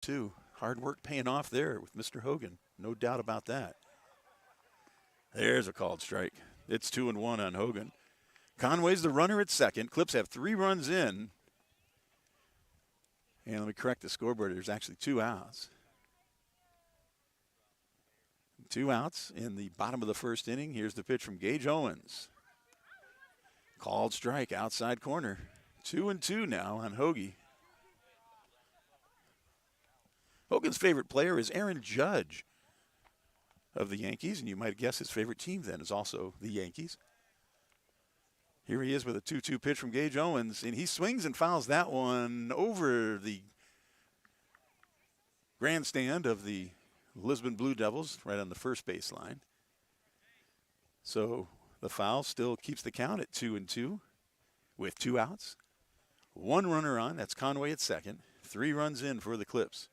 too. Hard work paying off there with Mr. Hogan. No doubt about that. There's a called strike. It's 2-1 on Hogan. Conway's the runner at second. Clips have 3 runs in. And let me correct the scoreboard. There's actually 2 outs. 2 outs in the bottom of the first inning. Here's the pitch from Gage Owens. Called strike outside corner. 2-2 now on Hoagie. Hogan's favorite player is Aaron Judge of the Yankees, and you might guess his favorite team then is also the Yankees. Here he is with a 2-2 pitch from Gage Owens, and he swings and fouls that one over the grandstand of the Lisbon Blue Devils right on the first baseline. So the foul still keeps the count at 2-2 with 2 outs. 1 runner on, that's Conway at second. 3 runs in for the Clips.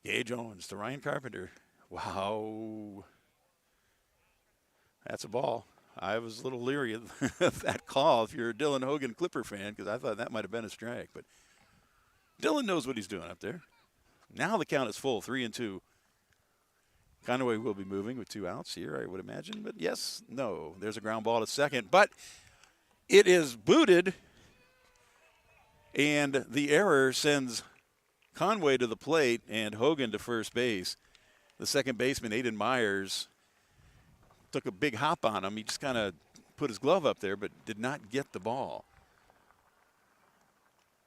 Gage Owens to Ryan Carpenter. Wow. That's a ball. I was a little leery of that call if you're a Dylan Hogan Clipper fan, because I thought that might have been a strike. But Dylan knows what he's doing up there. Now the count is full, 3-2. Conway will be moving with 2 outs here, I would imagine. But yes, no. There's a ground ball to second. But it is booted, and the error sends Conway to the plate and Hogan to first base. The second baseman, Aiden Myers, took a big hop on him. He just kind of put his glove up there but did not get the ball.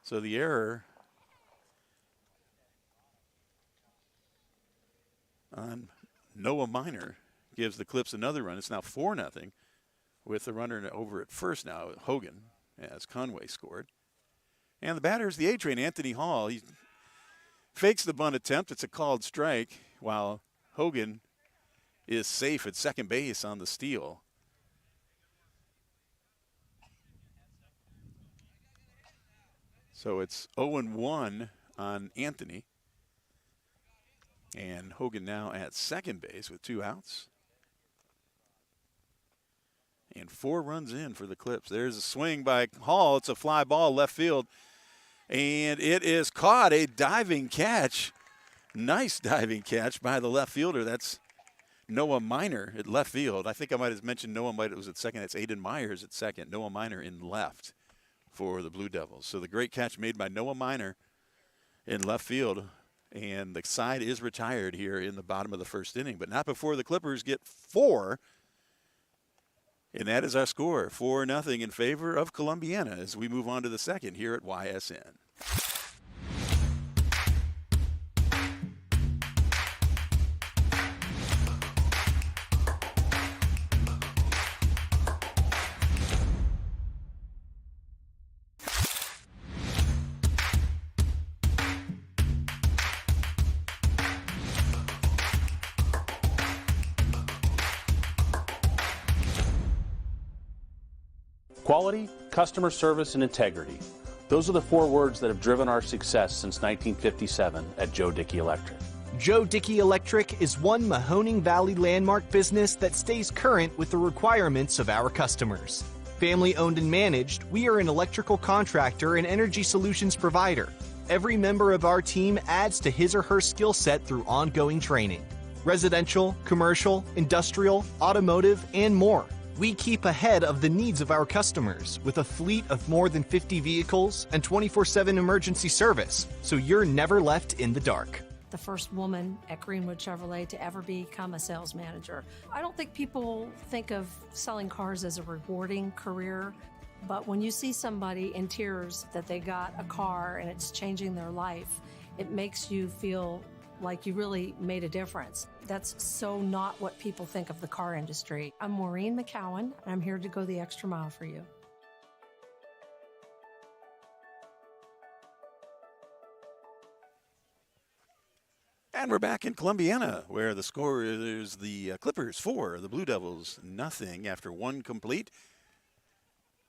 So the error on Noah Minor gives the Clips another run. It's now 4-0 with the runner over at first now, Hogan, as Conway scored. And the batter is the A-Train, Anthony Hall. He fakes the bunt attempt. It's a called strike, while Hogan is safe at second base on the steal. So it's 0-1 on Anthony. And Hogan now at second base with 2 outs. And 4 runs in for the Clips. There's a swing by Hall. It's a fly ball left field. And it is caught, a diving catch. Nice diving catch by the left fielder. That's Noah Minor at left field. I think I might have mentioned Noah Minor was at second. That's Aiden Myers at second. Noah Minor in left for the Blue Devils. So the great catch made by Noah Minor in left field. And the side is retired here in the bottom of the first inning, but not before the Clippers get 4. And that is our score, 4-0 in favor of Columbiana as we move on to the second here at YSN. Quality, customer service, and integrity. Those are the 4 words that have driven our success since 1957 at Joe Dickey Electric. Joe Dickey Electric is one Mahoning Valley landmark business that stays current with the requirements of our customers. Family owned and managed, we are an electrical contractor and energy solutions provider. Every member of our team adds to his or her skill set through ongoing training. Residential, commercial, industrial, automotive, and more. We keep ahead of the needs of our customers with a fleet of more than 50 vehicles and 24/7 emergency service, so you're never left in the dark. The first woman at Greenwood Chevrolet to ever become a sales manager. I don't think people think of selling cars as a rewarding career, but when you see somebody in tears that they got a car and it's changing their life, it makes you feel like you really made a difference. That's so not what people think of the car industry. I'm Maureen McCowan, and I'm here to go the extra mile for you. And we're back in Columbiana, where the score is the Clippers 4, the Blue Devils 0 after 1 complete.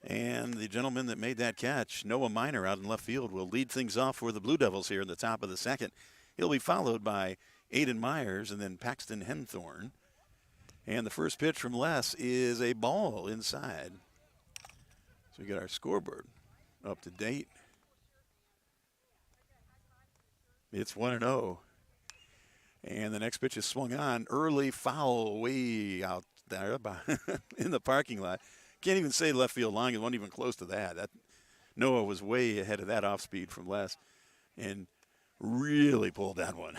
And the gentleman that made that catch, Noah Minor out in left field, will lead things off for the Blue Devils here in the top of the second. He'll be followed by Aiden Myers and then Paxton Henthorn. And the first pitch from Les is a ball inside. So we got our scoreboard up to date. It's 1-0. And the next pitch is swung on. Early foul way out there in the parking lot. Can't even say left field line. It wasn't even close to that. Noah was way ahead of that off speed from Les and really pulled that one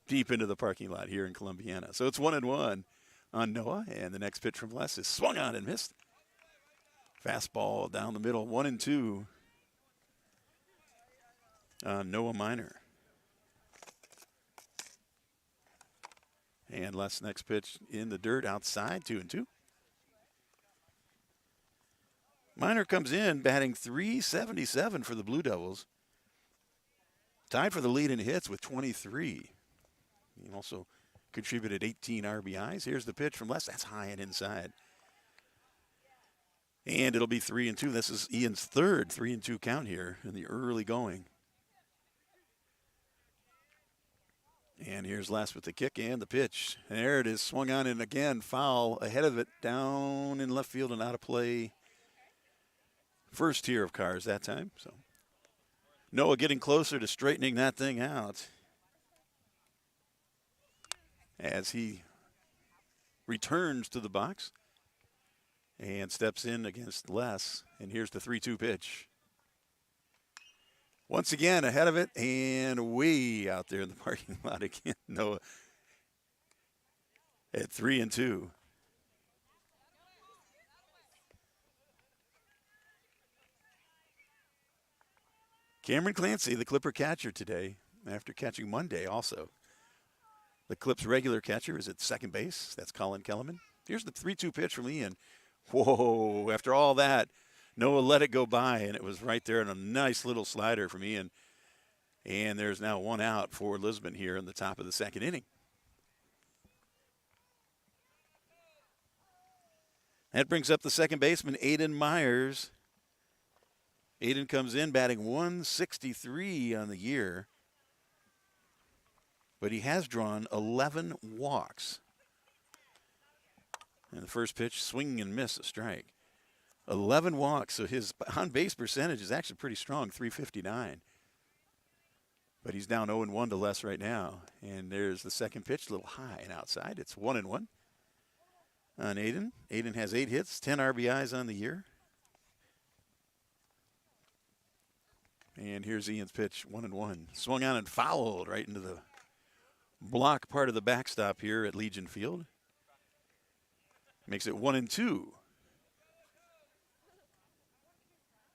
deep into the parking lot here in Columbiana. So it's 1-1 on Noah. And the next pitch from Les is swung on and missed. Fastball down the middle, 1-2 on Noah Minor. And Les' next pitch in the dirt outside, 2-2. Minor comes in batting .377 for the Blue Devils. Tied for the lead in hits with 23. He also contributed 18 RBIs. Here's the pitch from Les. That's high and inside. And it'll be 3-2. This is Ian's third 3-2 count here in the early going. And here's Les with the kick and the pitch. And there it is, swung on and again, foul ahead of it, down in left field and out of play. First tier of cars that time. So Noah getting closer to straightening that thing out as he returns to the box and steps in against Les. And here's the 3-2 pitch. Once again, ahead of it and way out there in the parking lot again. Noah at 3-2. Cameron Clancy, the Clipper catcher today, after catching Monday also. The Clips' regular catcher is at second base. That's Colin Kellerman. Here's the 3-2 pitch from Ian. Whoa, after all that, Noah let it go by, and it was right there in a nice little slider from Ian. And there's now one out for Lisbon here in the top of the second inning. That brings up the second baseman, Aiden Myers. Aiden comes in batting .163 on the year, but he has drawn 11 walks. And the first pitch, swing and miss, a strike. 11 walks, so his on-base percentage is actually pretty strong, .359. But he's down 0-1 to Les right now. And there's the second pitch, a little high and outside. It's 1-1 on Aiden. Aiden has 8 hits, 10 RBIs on the year. And here's Ian's pitch, 1-1. Swung on and fouled right into the block part of the backstop here at Legion Field. Makes it 1-2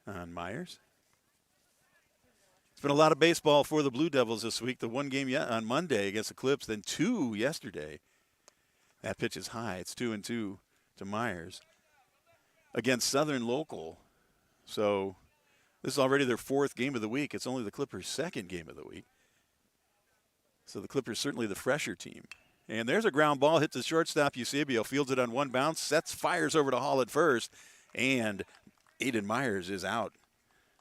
on Myers. It's been a lot of baseball for the Blue Devils this week. The one game on Monday against the Clips, then 2 yesterday. That pitch is high. It's 2-2 to Myers against Southern Local. So this is already their 4th game of the week. It's only the Clippers' 2nd game of the week. So the Clippers certainly the fresher team. And there's a ground ball, hits the shortstop. Eusebio fields it on one bounce, fires over to Hall at first, and Aiden Myers is out.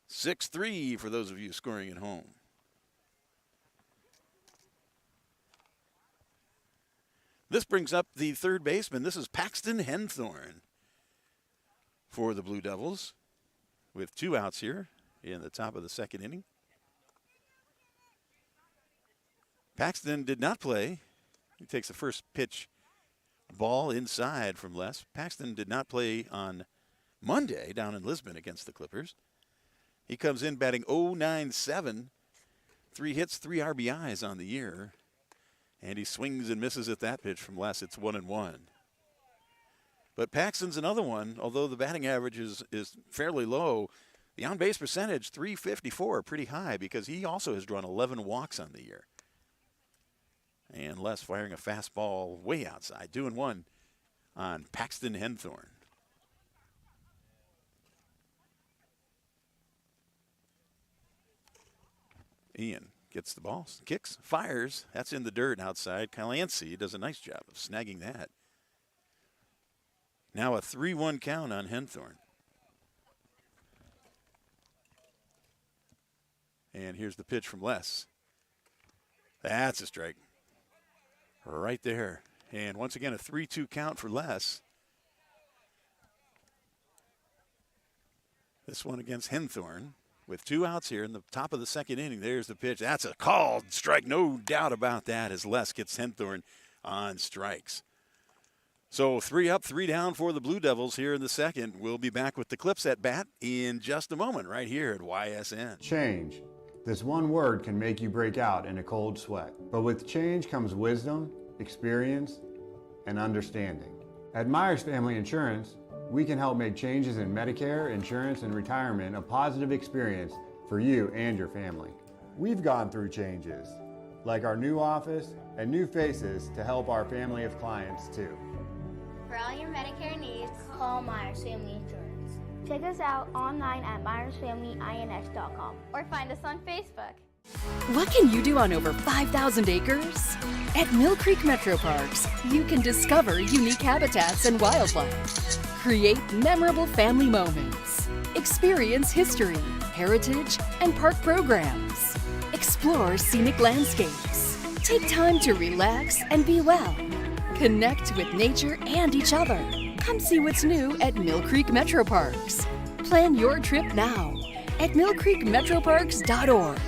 6-3 for those of you scoring at home. This brings up the third baseman. This is Paxton Henthorn for the Blue Devils with 2 outs here in the top of the second inning. Paxton did not play. He takes the first pitch ball inside from Les. Paxton did not play on Monday down in Lisbon against the Clippers. He comes in batting .097, 3 hits, 3 RBIs on the year. And he swings and misses at that pitch from Les. It's 1-1. But Paxton's another one, although the batting average is fairly low. The on-base percentage, .354, pretty high because he also has drawn 11 walks on the year. And Les firing a fastball way outside, 2-1 on Paxton Henthorn. Ian gets the ball, kicks, fires. That's in the dirt outside. Clancy does a nice job of snagging that. Now a 3-1 count on Henthorn. And here's the pitch from Les. That's a strike. Right there. And once again, a 3-2 count for Les. This one against Henthorn with 2 outs here in the top of the second inning. There's the pitch. That's a called strike, no doubt about that, as Les gets Henthorn on strikes. So 3 up, 3 down for the Blue Devils here in the second. We'll be back with the Clips at bat in just a moment right here at YSN. Change. This one word can make you break out in a cold sweat. But with change comes wisdom, experience, and understanding. At Myers Family Insurance, we can help make changes in Medicare, insurance, and retirement a positive experience for you and your family. We've gone through changes, like our new office and new faces to help our family of clients too. For all your Medicare needs, call Myers Family Insurance. Check us out online at myersfamilyins.com Or find us on Facebook. What can you do on over 5,000 acres? At Mill Creek Metro Parks, you can discover unique habitats and wildlife, create memorable family moments, experience history, heritage, and park programs, explore scenic landscapes, take time to relax and be well, connect with nature and each other. Come see what's new at Mill Creek Metro Parks. Plan your trip now at millcreekmetroparks.org.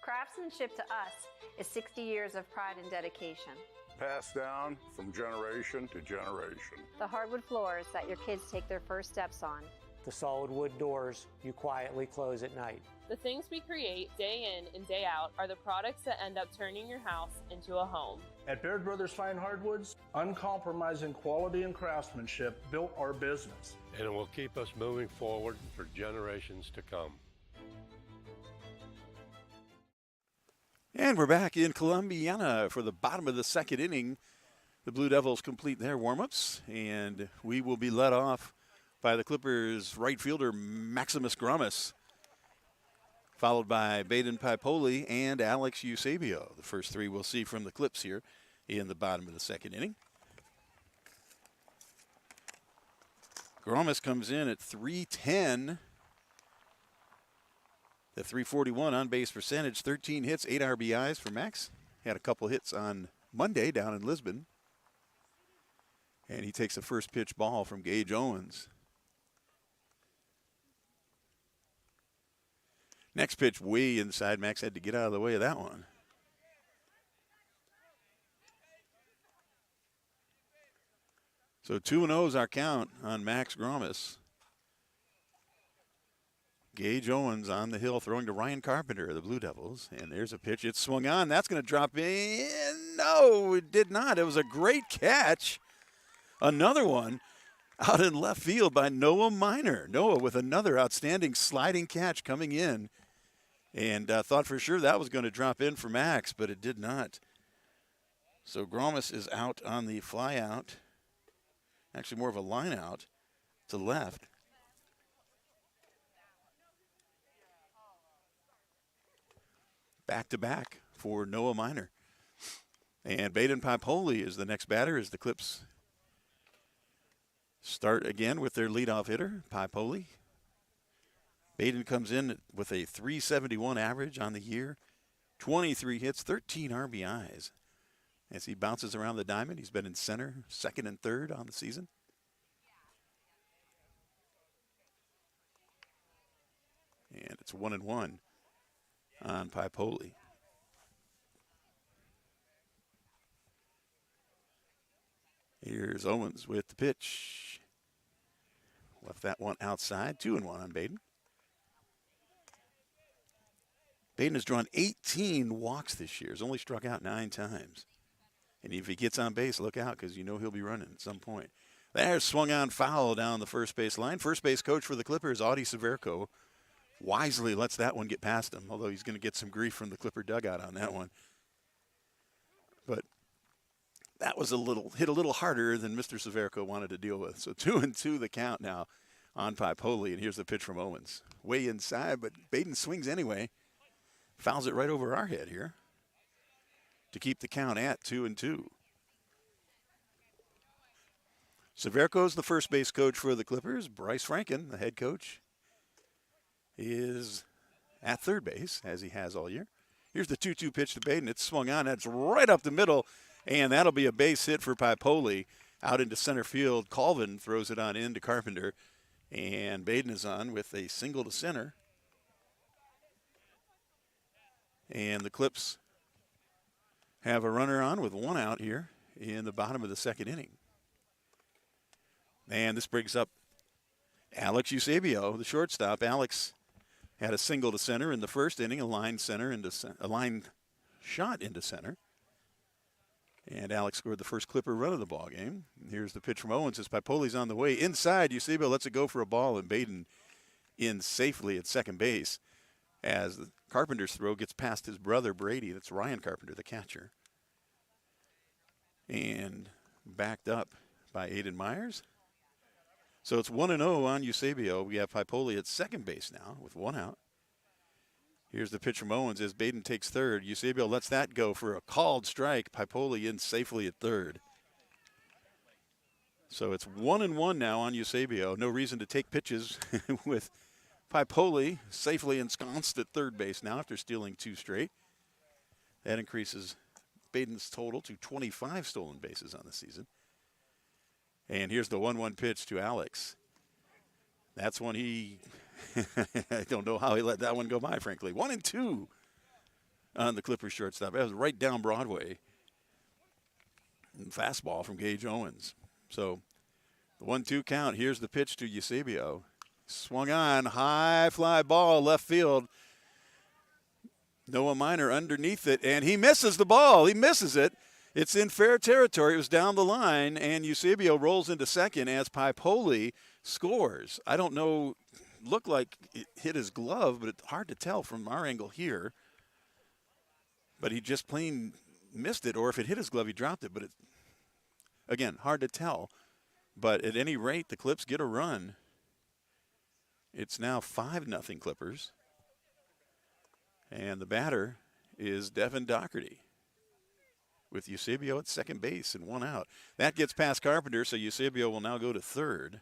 Craftsmanship to us is 60 years of pride and dedication. Passed down from generation to generation. The hardwood floors that your kids take their first steps on. The solid wood doors you quietly close at night. The things we create day in and day out are the products that end up turning your house into a home. At Baird Brothers Fine Hardwoods, uncompromising quality and craftsmanship built our business. And it will keep us moving forward for generations to come. And we're back in Columbiana for the bottom of the second inning. The Blue Devils complete their warm-ups, and we will be led off by the Clippers' right fielder, Maximus Grummus, followed by Baden Pipoli and Alex Eusebio. The first 3 we'll see from the Clips here in the bottom of the second inning. Grummus comes in at .310. The .341 on-base percentage, 13 hits, 8 RBIs for Max. Had a couple hits on Monday down in Lisbon. And he takes a first pitch ball from Gage Owens. Next pitch way inside. Max had to get out of the way of that one. So 2-0 is our count on Max Grummus. Gage Owens on the hill throwing to Ryan Carpenter of the Blue Devils. And there's a pitch. It's swung on. That's going to drop in. No, it did not. It was a great catch. Another one out in left field by Noah Minor. Noah with another outstanding sliding catch coming in. And thought for sure that was going to drop in for Max, but it did not. So Grummus is out on the fly out. Actually more of a line out to left. Back-to-back for Noah Minor. And Baden Pipoli is the next batter as the Clips start again with their leadoff hitter, Pipoli. Baden comes in with a .371 average on the year, 23 hits, 13 RBIs. As he bounces around the diamond, he's been in center, second and third on the season. And it's 1-1 on Pipoli. Here's Owens with the pitch. Left that one outside. 2-1 on Baden. Baden has drawn 18 walks this year. He's only struck out 9 times. And if he gets on base, look out, because you know he'll be running at some point. There's swung on foul down the first base line. First base coach for the Clippers, Audie Severco, wisely lets that one get past him, although he's going to get some grief from the Clipper dugout on that one. But that was hit a little harder than Mr. Severco wanted to deal with. So 2-2 the count now on Pipoli, and here's the pitch from Owens. Way inside, but Baden swings anyway. Fouls it right over our head here to keep the count at 2-2. Severco's the first base coach for the Clippers. Bryce Franken, the head coach, is at third base, as he has all year. Here's the 2-2 pitch to Baden. It's swung on. That's right up the middle, and that'll be a base hit for Pipoli out into center field. Colvin throws it on into Carpenter, and Baden is on with a single to center. And the Clips have a runner on with one out here in the bottom of the second inning. And this brings up Alex Eusebio, the shortstop. Alex had a single to center in the first inning, a line shot into center. And Alex scored the first Clipper run of the ball game. Here's the pitch from Owens as Pipoli's on the way. Inside, Eusebio lets it go for a ball, and Baden in safely at second base as the Carpenter's throw gets past his brother Brady. That's Ryan Carpenter, the catcher. And backed up by Aiden Myers. So it's 1-0 on Eusebio. We have Pipoli at second base now with one out. Here's the pitch from Owens as Baden takes third. Eusebio lets that go for a called strike. Pipoli in safely at third. So it's 1-1 now on Eusebio. No reason to take pitches with Pipoli safely ensconced at third base now after stealing 2 straight. That increases Baden's total to 25 stolen bases on the season. And here's the 1-1 pitch to Alex. That's one he, I don't know how he let that one go by, frankly. 1-2 on the Clippers shortstop. That was right down Broadway. And fastball from Gage Owens. So the 1-2 count. Here's the pitch to Eusebio. Swung on, high fly ball, left field. Noah Minor underneath it, and he misses the ball. He misses it. It's in fair territory. It was down the line, and Eusebio rolls into second as Pipoli scores. I don't know, looked like it hit his glove, but it's hard to tell from our angle here. But he just plain missed it, or if it hit his glove, he dropped it. But it, again, hard to tell. But at any rate, the Clips get a run. It's now 5-0 Clippers. And the batter is Devin Doherty with Eusebio at second base and one out. That gets past Carpenter, so Eusebio will now go to third.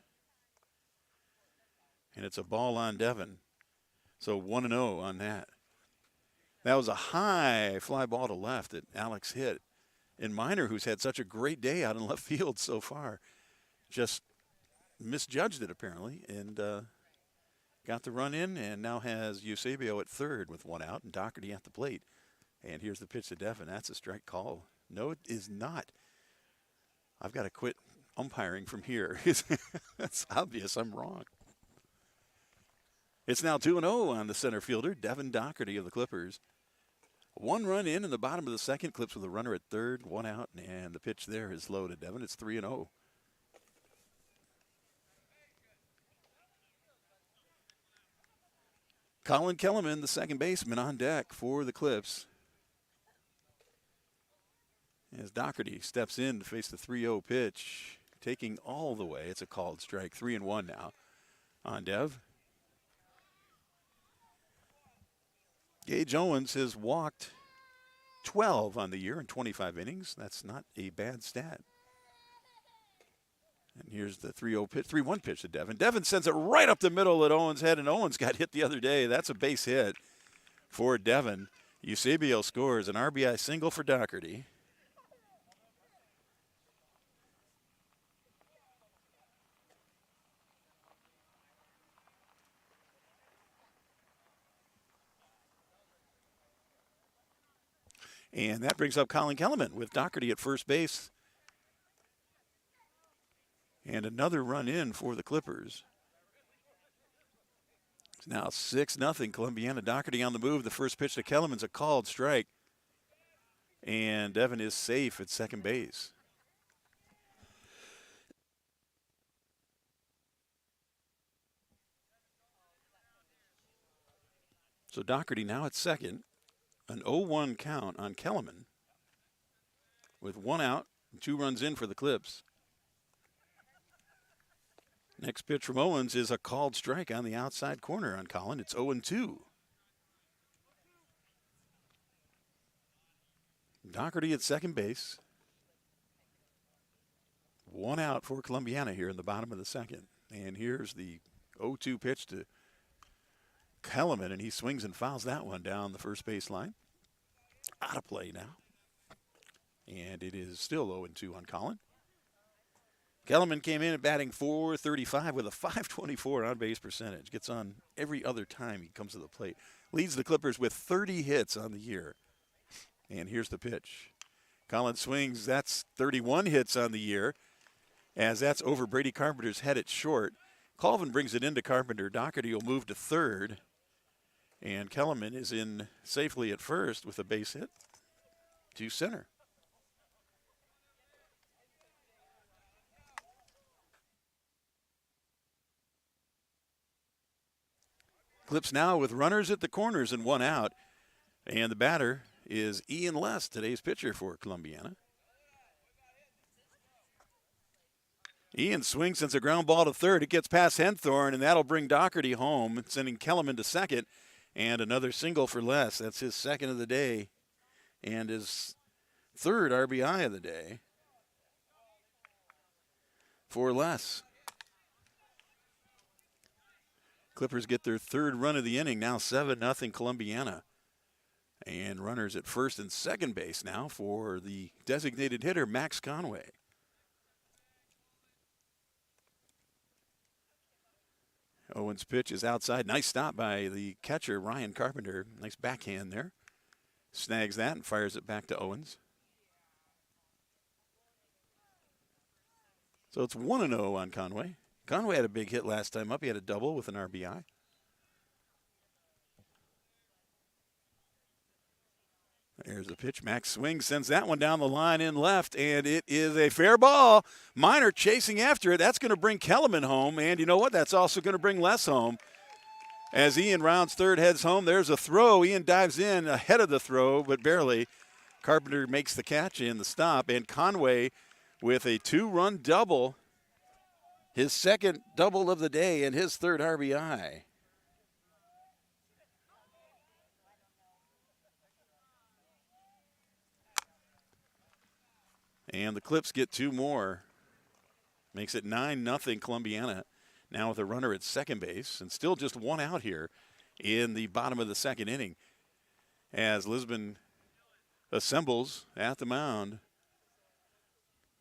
And it's a ball on Devin. So 1-0 on that. That was a high fly ball to left that Alex hit. And Minor, who's had such a great day out in left field so far, just misjudged it apparently and got the run in and now has Eusebio at third with one out and Doherty at the plate. And here's the pitch to Devin. That's a strike call. No, it is not. I've got to quit umpiring from here. That's obvious. I'm wrong. It's now 2-0 on the center fielder, Devin Doherty of the Clippers. One run in the bottom of the second. Clips with a runner at third, one out, and the pitch there is low to Devin. It's 3-0. Colin Kellerman, the second baseman, on deck for the Clips. As Doherty steps in to face the 3-0 pitch, taking all the way. It's a called strike. 3-1 now on Dev. Gage Owens has walked 12 on the year in 25 innings. That's not a bad stat. And here's the 3-1 pitch to Devin. Devin sends it right up the middle at Owens' head, and Owens got hit the other day. That's a base hit for Devin. Eusebio scores an RBI single for Doherty. And that brings up Colin Kellerman with Doherty at first base. And another run in for the Clippers. It's now 6-0 Columbiana. Doherty on the move. The first pitch to Kellerman's a called strike. And Devin is safe at second base. So Doherty now at second. An 0-1 count on Kellerman with one out, 2 runs in for the Clips. Next pitch from Owens is a called strike on the outside corner on Colin. It's 0-2. Doherty at second base. One out for Columbiana here in the bottom of the second. And here's the 0-2 pitch to Kellerman, and he swings and fouls that one down the first base line. Out of play now. And it is still 0-2 on Colin. Kellerman came in at batting .435 with a .524 on-base percentage. Gets on every other time he comes to the plate. leads the Clippers with 30 hits on the year. And here's the pitch. Collins swings. That's 31 hits on the year, as that's over Brady Carpenter's head at short. Colvin brings it into Carpenter. Doherty will move to third. And Kellerman is in safely at first with a base hit to center. Clips now with runners at the corners and one out. And the batter is Ian Less, today's pitcher for Columbiana. Ian swings, sends a ground ball to third. It gets past Henthorn, and that'll bring Doherty home, sending Kellerman to second. And another single for Les. That's his second of the day and his third RBI of the day for Les. Clippers get their third run of the inning, now 7-0 Columbiana. And runners at first and second base now for the designated hitter, Max Conway. Owens' pitch is outside. Nice stop by the catcher, Ryan Carpenter. Nice backhand there. Snags that and fires it back to Owens. So it's 1-0 on Conway. Conway had a big hit last time up. He had a double with an RBI. There's the pitch. Max swings, sends that one down the line in left, and it is a fair ball. Minor chasing after it. That's going to bring Kellerman home, and you know what? That's also going to bring Les home. As Ian rounds third, heads home, there's a throw. Ian dives in ahead of the throw, but barely. Carpenter makes the catch in the stop, and Conway with a 2-run double, his second double of the day and his third RBI. And the Clips get two more. Makes it 9-0 Columbiana. Now with a runner at second base and still just one out here in the bottom of the second inning. As Lisbon assembles at the mound.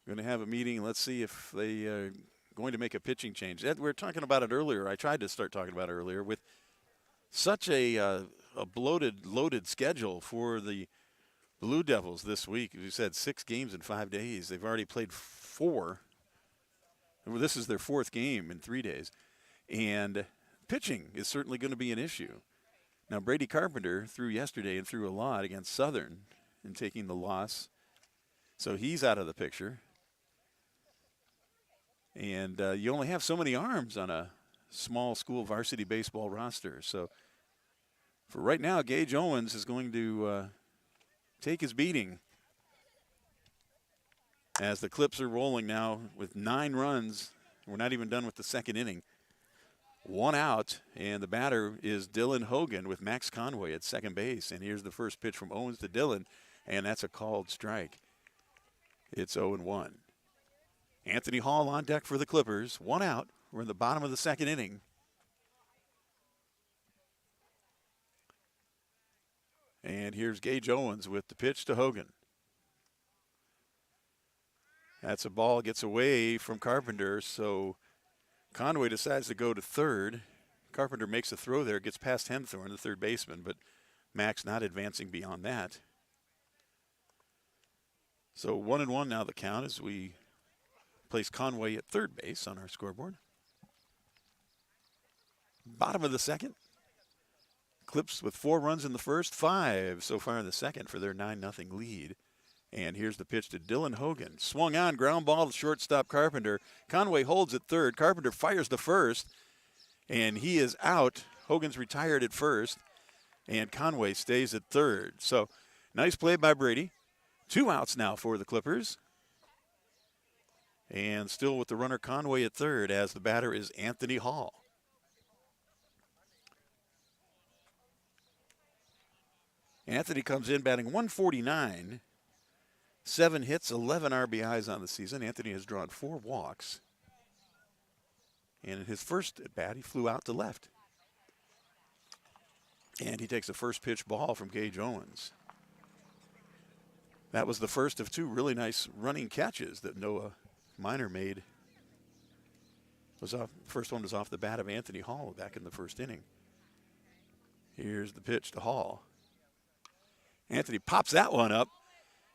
Going to have a meeting. Let's see if they are going to make a pitching change. Ed, we were talking about it earlier. I tried to start talking about it earlier. With such a bloated, loaded schedule for the Blue Devils this week. As you said, 6 games in 5 days. They've already played 4. Well, this is their 4th game in 3 days. And pitching is certainly going to be an issue. Now, Brady Carpenter threw yesterday and threw a lot against Southern in taking the loss. So he's out of the picture. And you only have so many arms on a small school varsity baseball roster. So for right now, Gage Owens is going to take his beating as the Clips are rolling now with 9 runs. We're not even done with the second inning. 1 out, and the batter is Dylan Hogan with Max Conway at second base. And here's the first pitch from Owens to Dylan, and that's a called strike. It's 0-1. Anthony Hall on deck for the Clippers. 1 out. We're in the bottom of the second inning. And here's Gage Owens with the pitch to Hogan. That's a ball, gets away from Carpenter, so Conway decides to go to third. Carpenter makes a throw there, gets past Henthorn, the third baseman, but Max not advancing beyond that. So 1-1 now the count as we place Conway at third base on our scoreboard. Bottom of the second. Clips with 4 runs in the first, 5 so far in the second for their 9-0 lead. And here's the pitch to Dylan Hogan. Swung on, ground ball to shortstop Carpenter. Conway holds at third. Carpenter fires to first, and he is out. Hogan's retired at first, and Conway stays at third. So nice play by Brady. 2 outs now for the Clippers. And still with the runner Conway at third as the batter is Anthony Hall. Anthony comes in batting .149, 7 hits, 11 RBIs on the season. Anthony has drawn 4 walks. And in his first at bat, he flew out to left. And he takes a first pitch ball from Gage Owens. That was the first of 2 really nice running catches that Noah Minor made. First one was off the bat of Anthony Hall back in the first inning. Here's the pitch to Hall. Anthony pops that one up.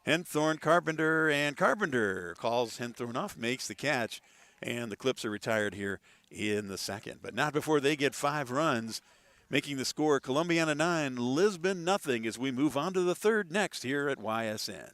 Henthorne, Carpenter, and Carpenter calls Henthorne off, makes the catch, and the Clips are retired here in the second. But not before they get 5 runs, making the score Columbiana 9, Lisbon nothing as we move on to the third next here at YSN.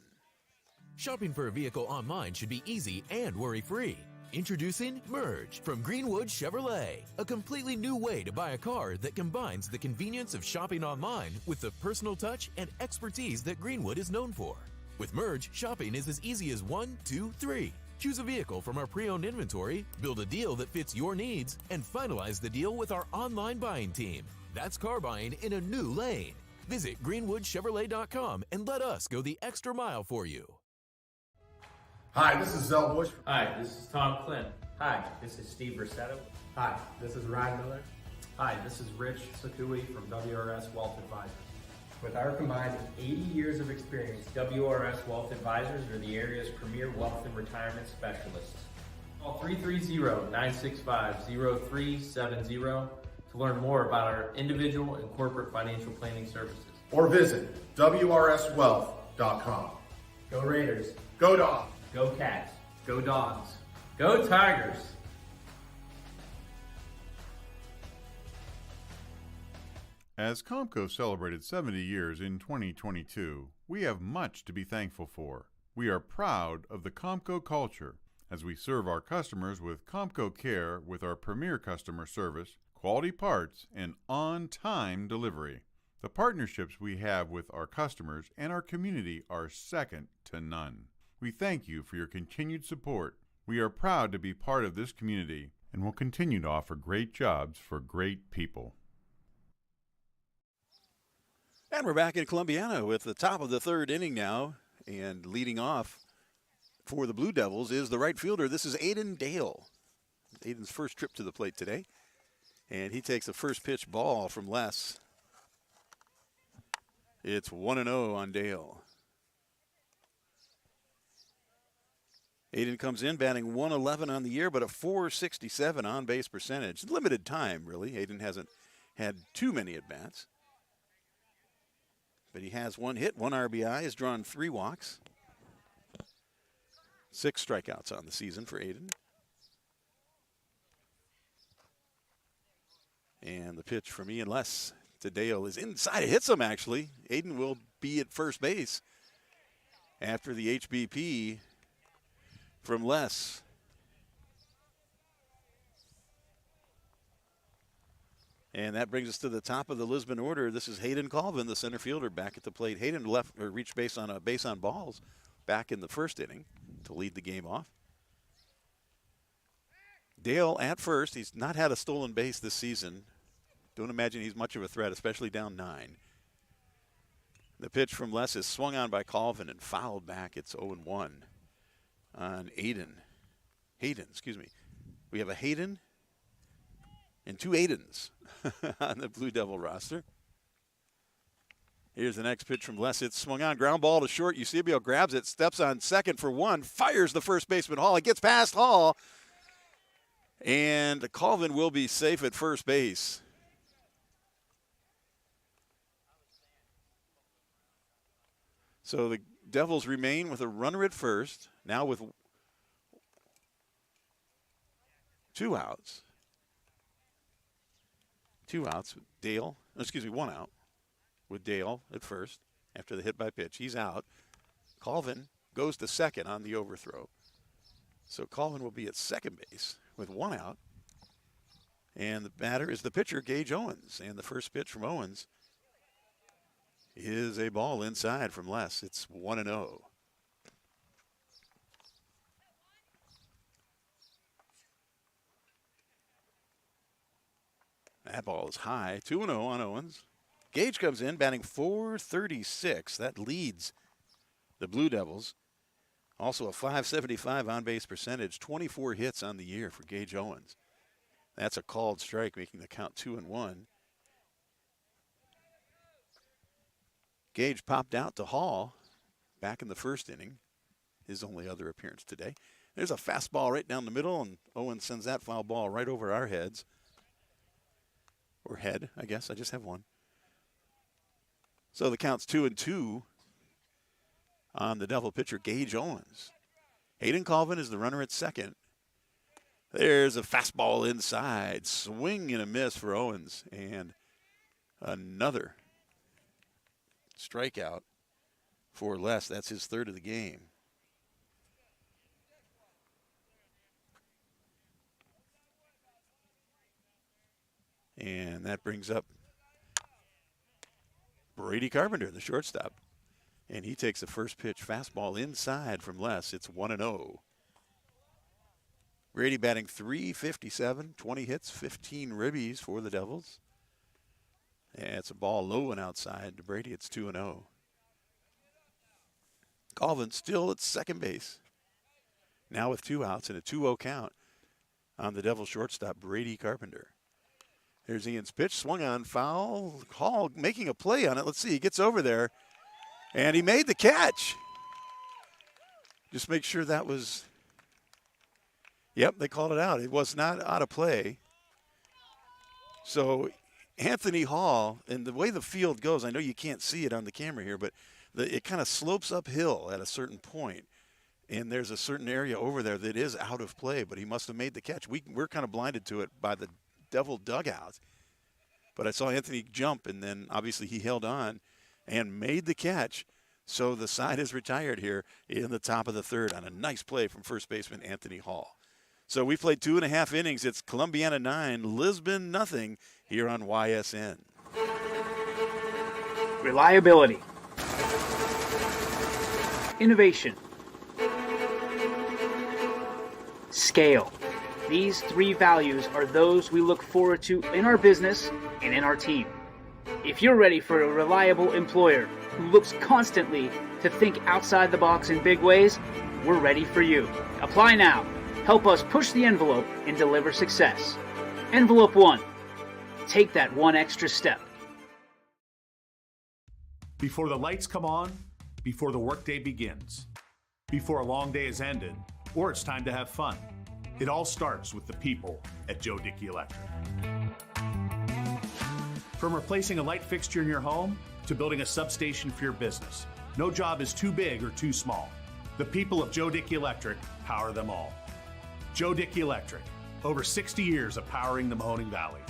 Shopping for a vehicle online should be easy and worry-free. Introducing Merge from Greenwood Chevrolet, a completely new way to buy a car that combines the convenience of shopping online with the personal touch and expertise that Greenwood is known for. With Merge, shopping is as easy as 1, 2, 3. Choose a vehicle from our pre-owned inventory, build a deal that fits your needs, and finalize the deal with our online buying team. That's car buying in a new lane. Visit greenwoodchevrolet.com and let us go the extra mile for you. Hi, this is Zell Bush. Hi, this is Tom Clint. Hi, this is Steve Rossetto. Hi, this is Ryan Miller. Hi, this is Rich Sakui from WRS Wealth Advisors. With our combined 80 years of experience, WRS Wealth Advisors are the area's premier wealth and retirement specialists. Call 330-965-0370 to learn more about our individual and corporate financial planning services. Or visit WRSwealth.com. Go Raiders. Go Dogs. Go Cats. Go Dogs. Go Tigers. As Comco celebrated 70 years in 2022, we have much to be thankful for. We are proud of the Comco culture as we serve our customers with Comco Care with our premier customer service, quality parts, and on-time delivery. The partnerships we have with our customers and our community are second to none. We thank you for your continued support. We are proud to be part of this community and will continue to offer great jobs for great people. And we're back in Columbiana with the top of the third inning now. And leading off for the Blue Devils is the right fielder. This is Aiden Dale. Aiden's first trip to the plate today. And he takes the first pitch ball from Les. It's 1-0 on Dale. Aiden comes in batting 111 on the year, but a .467 on-base percentage. Limited time, really. Aiden hasn't had too many at-bats. But he has 1 hit, 1 RBI, has drawn 3 walks. 6 strikeouts on the season for Aiden. And the pitch from Ian Les to Dale is inside. It hits him, actually. Aiden will be at first base after the HBP from Les. And that brings us to the top of the Lisbon order. This is Hayden Colvin, the center fielder, back at the plate. Hayden reached base on balls back in the first inning to lead the game off. Dale at first. He's not had a stolen base this season. Don't imagine he's much of a threat, especially down 9. The pitch from Les is swung on by Colvin and fouled back. It's 0-1 on Hayden, excuse me. We have a Hayden and 2 Aidens on the Blue Devil roster. Here's the next pitch from Les. It's swung on, ground ball to short. Eusebio grabs it, steps on second for 1, fires the first baseman Hall. It gets past Hall, and Colvin will be safe at first base. So the Devils remain with a runner at first, now with 2 outs. 2 outs with Dale, excuse me, 1 out with Dale at first after the hit by pitch. He's out. Colvin goes to second on the overthrow. So Colvin will be at second base with 1 out. And the batter is the pitcher, Gage Owens. And the first pitch from Owens is a ball inside from Les. It's 1-0. That ball is high. 2-0 on Owens. Gage comes in batting .436. That leads the Blue Devils. Also a .575 on-base percentage. 24 hits on the year for Gage Owens. That's a called strike, making the count 2-1. Gage popped out to Hall back in the first inning. His only other appearance today. There's a fastball right down the middle, and Owens sends that foul ball right over our heads. Or head, I guess. I just have one. So the count's 2-2 on the Devil pitcher, Gage Owens. Hayden Colvin is the runner at second. There's a fastball inside. Swing and a miss for Owens. And another strikeout for Les. That's his third of the game. And that brings up Brady Carpenter, the shortstop. And he takes the first pitch fastball inside from Les. It's 1-0. Brady batting .357, 20 hits, 15 ribbies for the Devils. And it's a ball low and outside to Brady. It's 2-0. Colvin still at second base. Now with 2 outs and a 2-0 count on the Devils shortstop, Brady Carpenter. There's Ian's pitch, swung on, foul. Hall making a play on it. Let's see, he gets over there, and he made the catch. Just make sure that was, yep, they called it out. It was not out of play. So Anthony Hall, and the way the field goes, I know you can't see it on the camera here, but it kind of slopes uphill at a certain point, and there's a certain area over there that is out of play, but he must have made the catch. We're kind of blinded to it by the Devil dugout. But I saw Anthony jump, and then obviously he held on and made the catch. So the side is retired here in the top of the third on a nice play from first baseman Anthony Hall. So we played 2.5 innings. It's Columbiana 9, Lisbon nothing here on YSN. Reliability. Innovation. Scale. These 3 values are those we look forward to in our business and in our team. If you're ready for a reliable employer who looks constantly to think outside the box in big ways, we're ready for you. Apply now. Help us push the envelope and deliver success. Envelope 1. Take that one extra step. Before the lights come on, before the workday begins, before a long day is ended, or it's time to have fun. It all starts with the people at Joe Dickey Electric. From replacing a light fixture in your home to building a substation for your business, no job is too big or too small. The people of Joe Dickey Electric power them all. Joe Dickey Electric, over 60 years of powering the Mahoning Valley.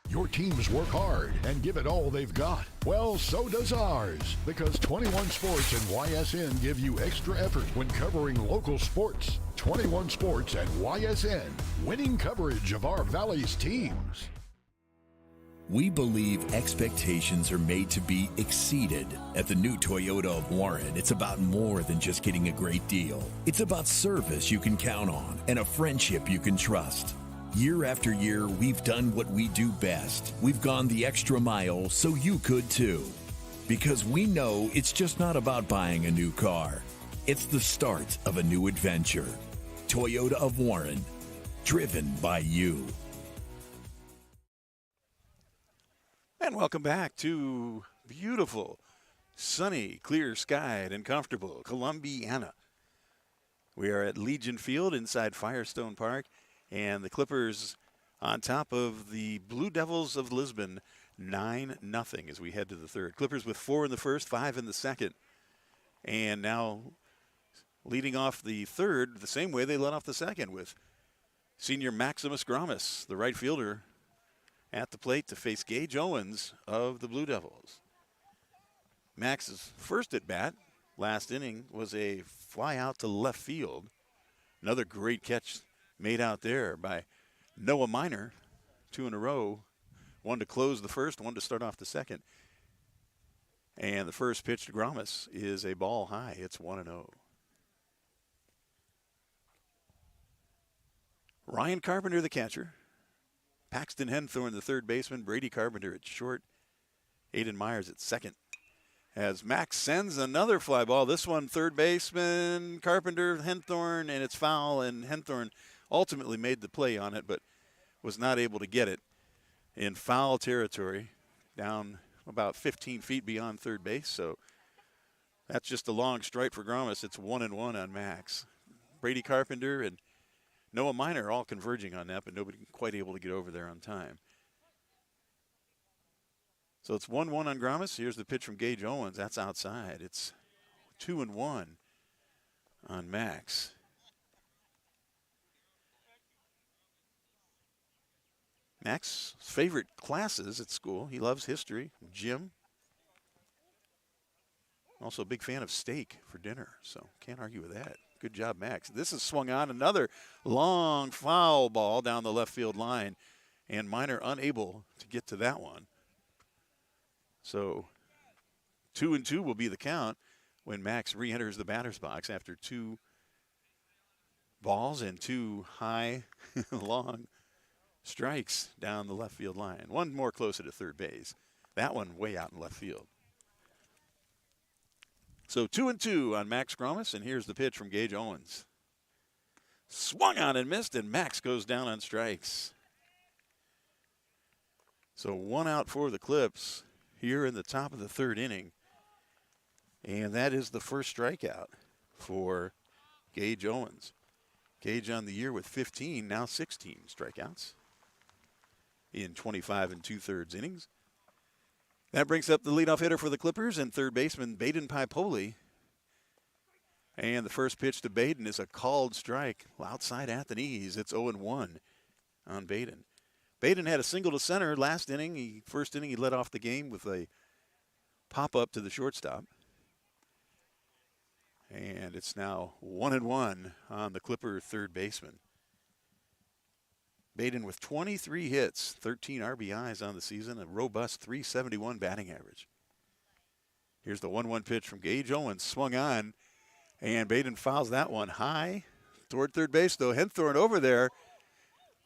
Your teams work hard and give it all they've got. Well, so does ours, because 21 Sports and YSN give you extra effort when covering local sports. 21 Sports and YSN, winning coverage of our Valley's teams. We believe expectations are made to be exceeded. At the new Toyota of Warren, it's about more than just getting a great deal. It's about service you can count on and a friendship you can trust. Year after year, we've done what we do best. We've gone the extra mile so you could too. Because we know it's just not about buying a new car. It's the start of a new adventure. Toyota of Warren, driven by you. And welcome back to beautiful, sunny, clear-skied, and comfortable Columbiana. We are at Legion Field inside Firestone Park. And the Clippers on top of the Blue Devils of Lisbon, 9-0 as we head to the third. Clippers with 4 in the first, 5 in the second. And now leading off the third the same way they led off the second with senior Maximus Gromis, the right fielder, at the plate to face Gage Owens of the Blue Devils. Max's first at bat last inning was a fly out to left field. Another great catch made out there by Noah Minor, 2 in a row, one to close the first, one to start off the second. And the first pitch to Gromis is a ball high. It's 1-0. Ryan Carpenter, the catcher. Paxton Henthorne, the third baseman. Brady Carpenter at short. Aiden Myers at second. As Max sends another fly ball. This one, third baseman, Carpenter, Henthorne, and it's foul, and Henthorne ultimately made the play on it, but was not able to get it in foul territory down about 15 feet beyond third base. So that's just a long strike for Gromis. It's 1-1 on Max. Brady Carpenter and Noah Minor all converging on that, but nobody quite able to get over there on time. So it's 1-1 on Grommes. Here's the pitch from Gage Owens. That's outside. It's 2-1 on Max. Max's favorite classes at school. He loves history, gym. Also a big fan of steak for dinner, so can't argue with that. Good job, Max. This is swung on. Another long foul ball down the left field line, and Miner unable to get to that one. So 2-2 will be the count when Max re-enters the batter's box after 2 balls and 2 high, long strikes down the left field line. One more closer to third base. That one way out in left field. So 2-2 on Max Grommes, and here's the pitch from Gage Owens. Swung on and missed, and Max goes down on strikes. So 1 out for the Clips here in the top of the 3rd inning. And that is the first strikeout for Gage Owens. Gage on the year with 15, now 16 strikeouts in 25 2/3 innings. That brings up the leadoff hitter for the Clippers and third baseman Baden Paipoli. And the first pitch to Baden is a called strike outside at the knees. It's 0-1 on Baden. Baden had a single to center last inning. First inning, he led off the game with a pop-up to the shortstop. And it's now 1-1 on the Clipper third baseman. Baden with 23 hits, 13 RBIs on the season, a robust .371 batting average. Here's the 1-1 pitch from Gage Owens, swung on, and Baden fouls that one high toward third base, though. Henthorn over there.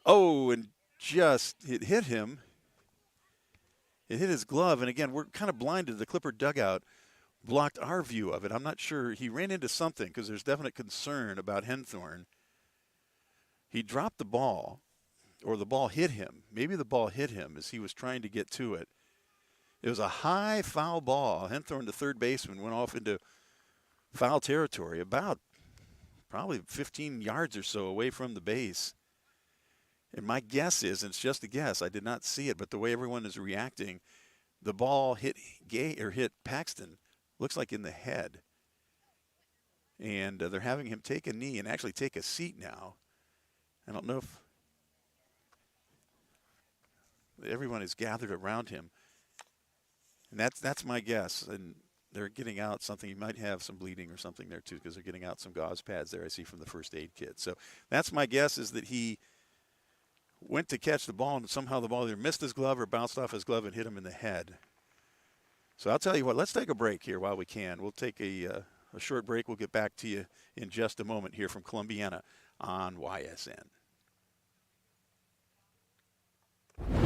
Oh, and it hit him. It hit his glove, and again, we're kind of blinded. The Clipper dugout blocked our view of it. I'm not sure. He ran into something because there's definite concern about Henthorn. He dropped the ball, or the ball hit him. Maybe the ball hit him as he was trying to get to it. It was a high foul ball. Henthorn, the third baseman, went off into foul territory, about probably 15 yards or so away from the base. And my guess is, and it's just a guess, I did not see it, but the way everyone is reacting, the ball hit Paxton, looks like in the head. And they're having him take a knee and actually take a seat now. I don't know if everyone is gathered around him. And that's my guess. And they're getting out something. He might have some bleeding or something there, too, because they're getting out some gauze pads there, I see, from the first aid kit. So that's my guess, is that he went to catch the ball, and somehow the ball either missed his glove or bounced off his glove and hit him in the head. So I'll tell you what, let's take a break here while we can. We'll take a short break. We'll get back to you in just a moment here from Columbiana on YSN.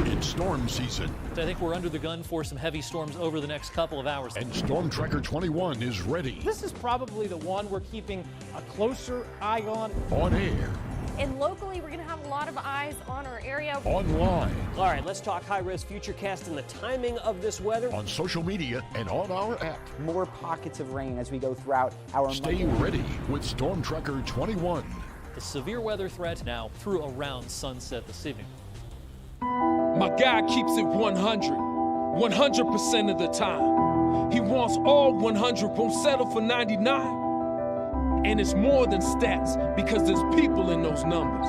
It's storm season. I think we're under the gun for some heavy storms over the next couple of hours. And Storm Tracker 21 is ready. This is probably the one we're keeping a closer eye on. On air. And locally, we're going to have a lot of eyes on our area. Online. All right, let's talk high-risk futurecast and the timing of this weather. On social media and on our app. More pockets of rain as we go throughout our Stay ready with Storm Tracker 21. The severe weather threat now through around sunset this evening. My guy keeps it 100% of the time. He wants all 100, won't settle for 99. And it's more than stats, because there's people in those numbers.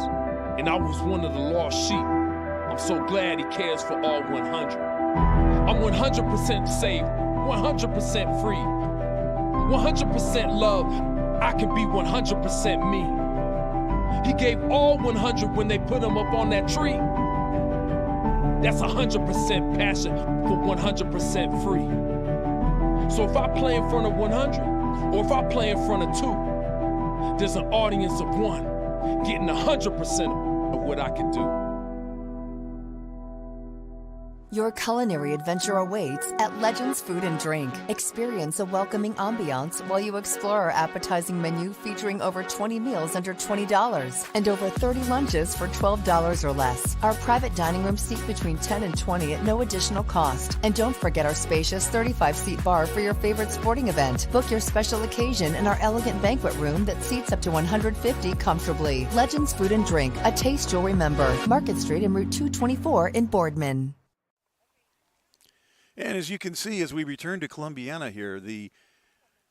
And I was one of the lost sheep. I'm so glad he cares for all 100. I'm 100% safe, 100% free, 100% love. I can be 100% me. He gave all 100 when they put him up on that tree. That's 100% passion for 100% free. So if I play in front of 100, or if I play in front of 2, there's an audience of 1 getting 100% of what I can do. Your culinary adventure awaits at Legends Food and Drink. Experience a welcoming ambiance while you explore our appetizing menu featuring over 20 meals under $20 and over 30 lunches for $12 or less. Our private dining room seat between 10 and 20 at no additional cost. And don't forget our spacious 35-seat bar for your favorite sporting event. Book your special occasion in our elegant banquet room that seats up to 150 comfortably. Legends Food and Drink, a taste you'll remember. Market Street and Route 224 in Boardman. And as you can see, as we return to Columbiana here, the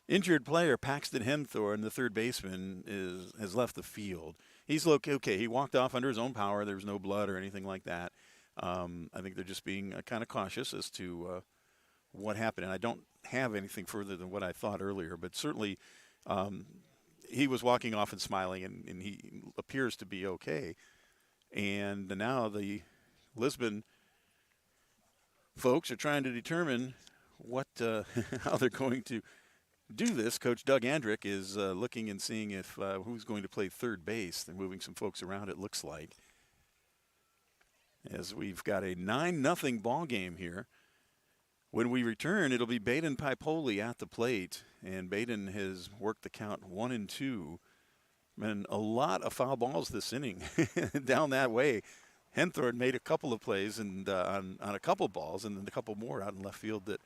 injured player, Paxton Henthorne, the third baseman, has left the field. He's okay. He walked off under his own power. There was no blood or anything like that. I think they're just being kind of cautious as to what happened. And I don't have anything further than what I thought earlier, but certainly he was walking off and smiling, and he appears to be okay. And now the Lisbon folks are trying to determine what how they're going to do this. Coach Doug Andrick is looking and seeing if who's going to play third base. They're moving some folks around, it looks like, as we've got a 9-0 ball game here. When we return, it'll be Baden Pipoli at the plate, and Baden has worked the count 1-2. And a lot of foul balls this inning down that way. Henthorne made a couple of plays and on a couple balls, and then a couple more out in left field that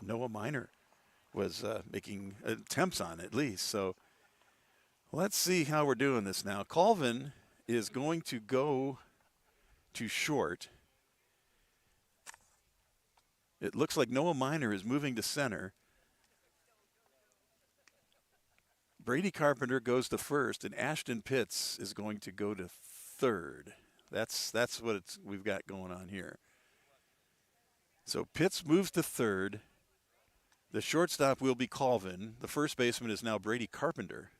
Noah Minor was making attempts on, at least. So let's see how we're doing this now. Colvin is going to go to short. It looks like Noah Minor is moving to center. Brady Carpenter goes to first, and Ashton Pitts is going to go to third. That's what we've got going on here. So Pitts moves to third. The shortstop will be Colvin. The first baseman is now Brady Carpenter.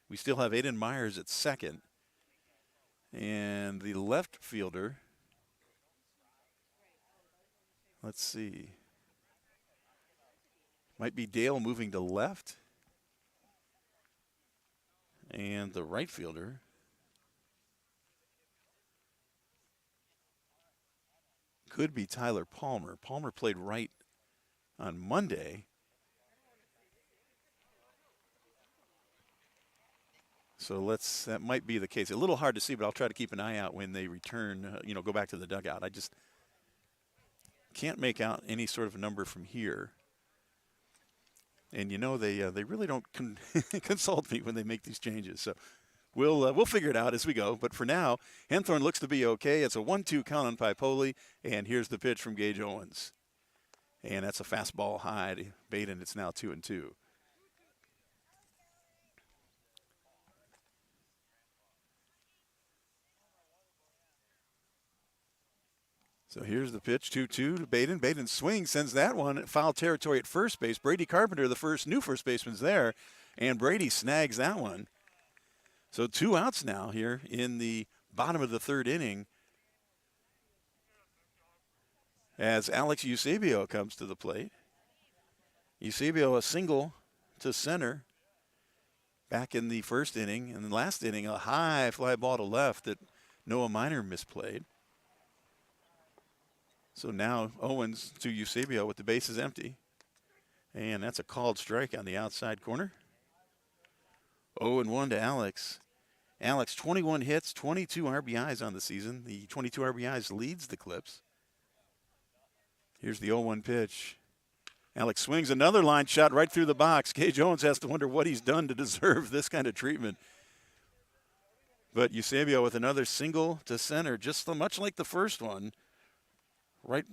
We still have Aiden Myers at second. And the left fielder, let's see, might be Dale moving to left. And the right fielder, could be Tyler Palmer. Palmer played right on Monday. So that might be the case. A little hard to see, but I'll try to keep an eye out when they return, go back to the dugout. I just can't make out any sort of number from here. And they really don't consult me when they make these changes. So we'll figure it out as we go. But for now, Henthorne looks to be okay. It's a 1-2 count on Pipoli, and here's the pitch from Gage Owens. And that's a fastball high to Baden. It's now 2-2. So here's the pitch, 2-2 to Baden. Baden swings, sends that one foul territory at first base. Brady Carpenter, the new first baseman's there, and Brady snags that one. So 2 outs now here in the bottom of the third inning as Alex Eusebio comes to the plate. Eusebio a single to center back in the first inning. And the last inning, a high fly ball to left that Noah Minor misplayed. So now Owens to Eusebio with the bases empty. And that's a called strike on the outside corner. 0-1 to Alex. Alex, 21 hits, 22 RBIs on the season. The 22 RBIs leads the Clips. Here's the 0-1 pitch. Alex swings another line shot right through the box. Gage Owens has to wonder what he's done to deserve this kind of treatment. But Eusebio with another single to center, just much like the first one.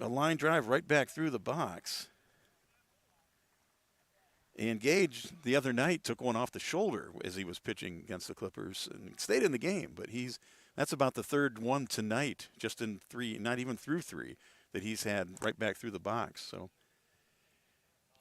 A line drive right back through the box. And Gage the other night took one off the shoulder as he was pitching against the Clippers and stayed in the game. But that's about the third one tonight, just in 3, not even through 3, that he's had right back through the box. So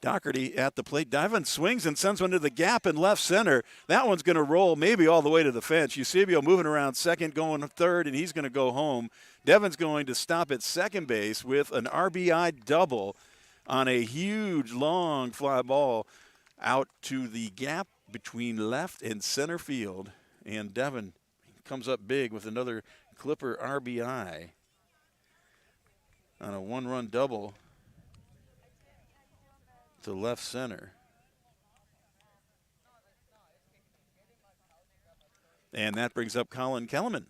Doherty at the plate. Divin swings and sends one to the gap in left center. That one's going to roll maybe all the way to the fence. Eusebio moving around second, going third, and he's going to go home. Devin's going to stop at second base with an RBI double on a huge, long fly ball out to the gap between left and center field. And Devin comes up big with another Clipper RBI on a 1-run double to left center. And that brings up Colin Kellerman.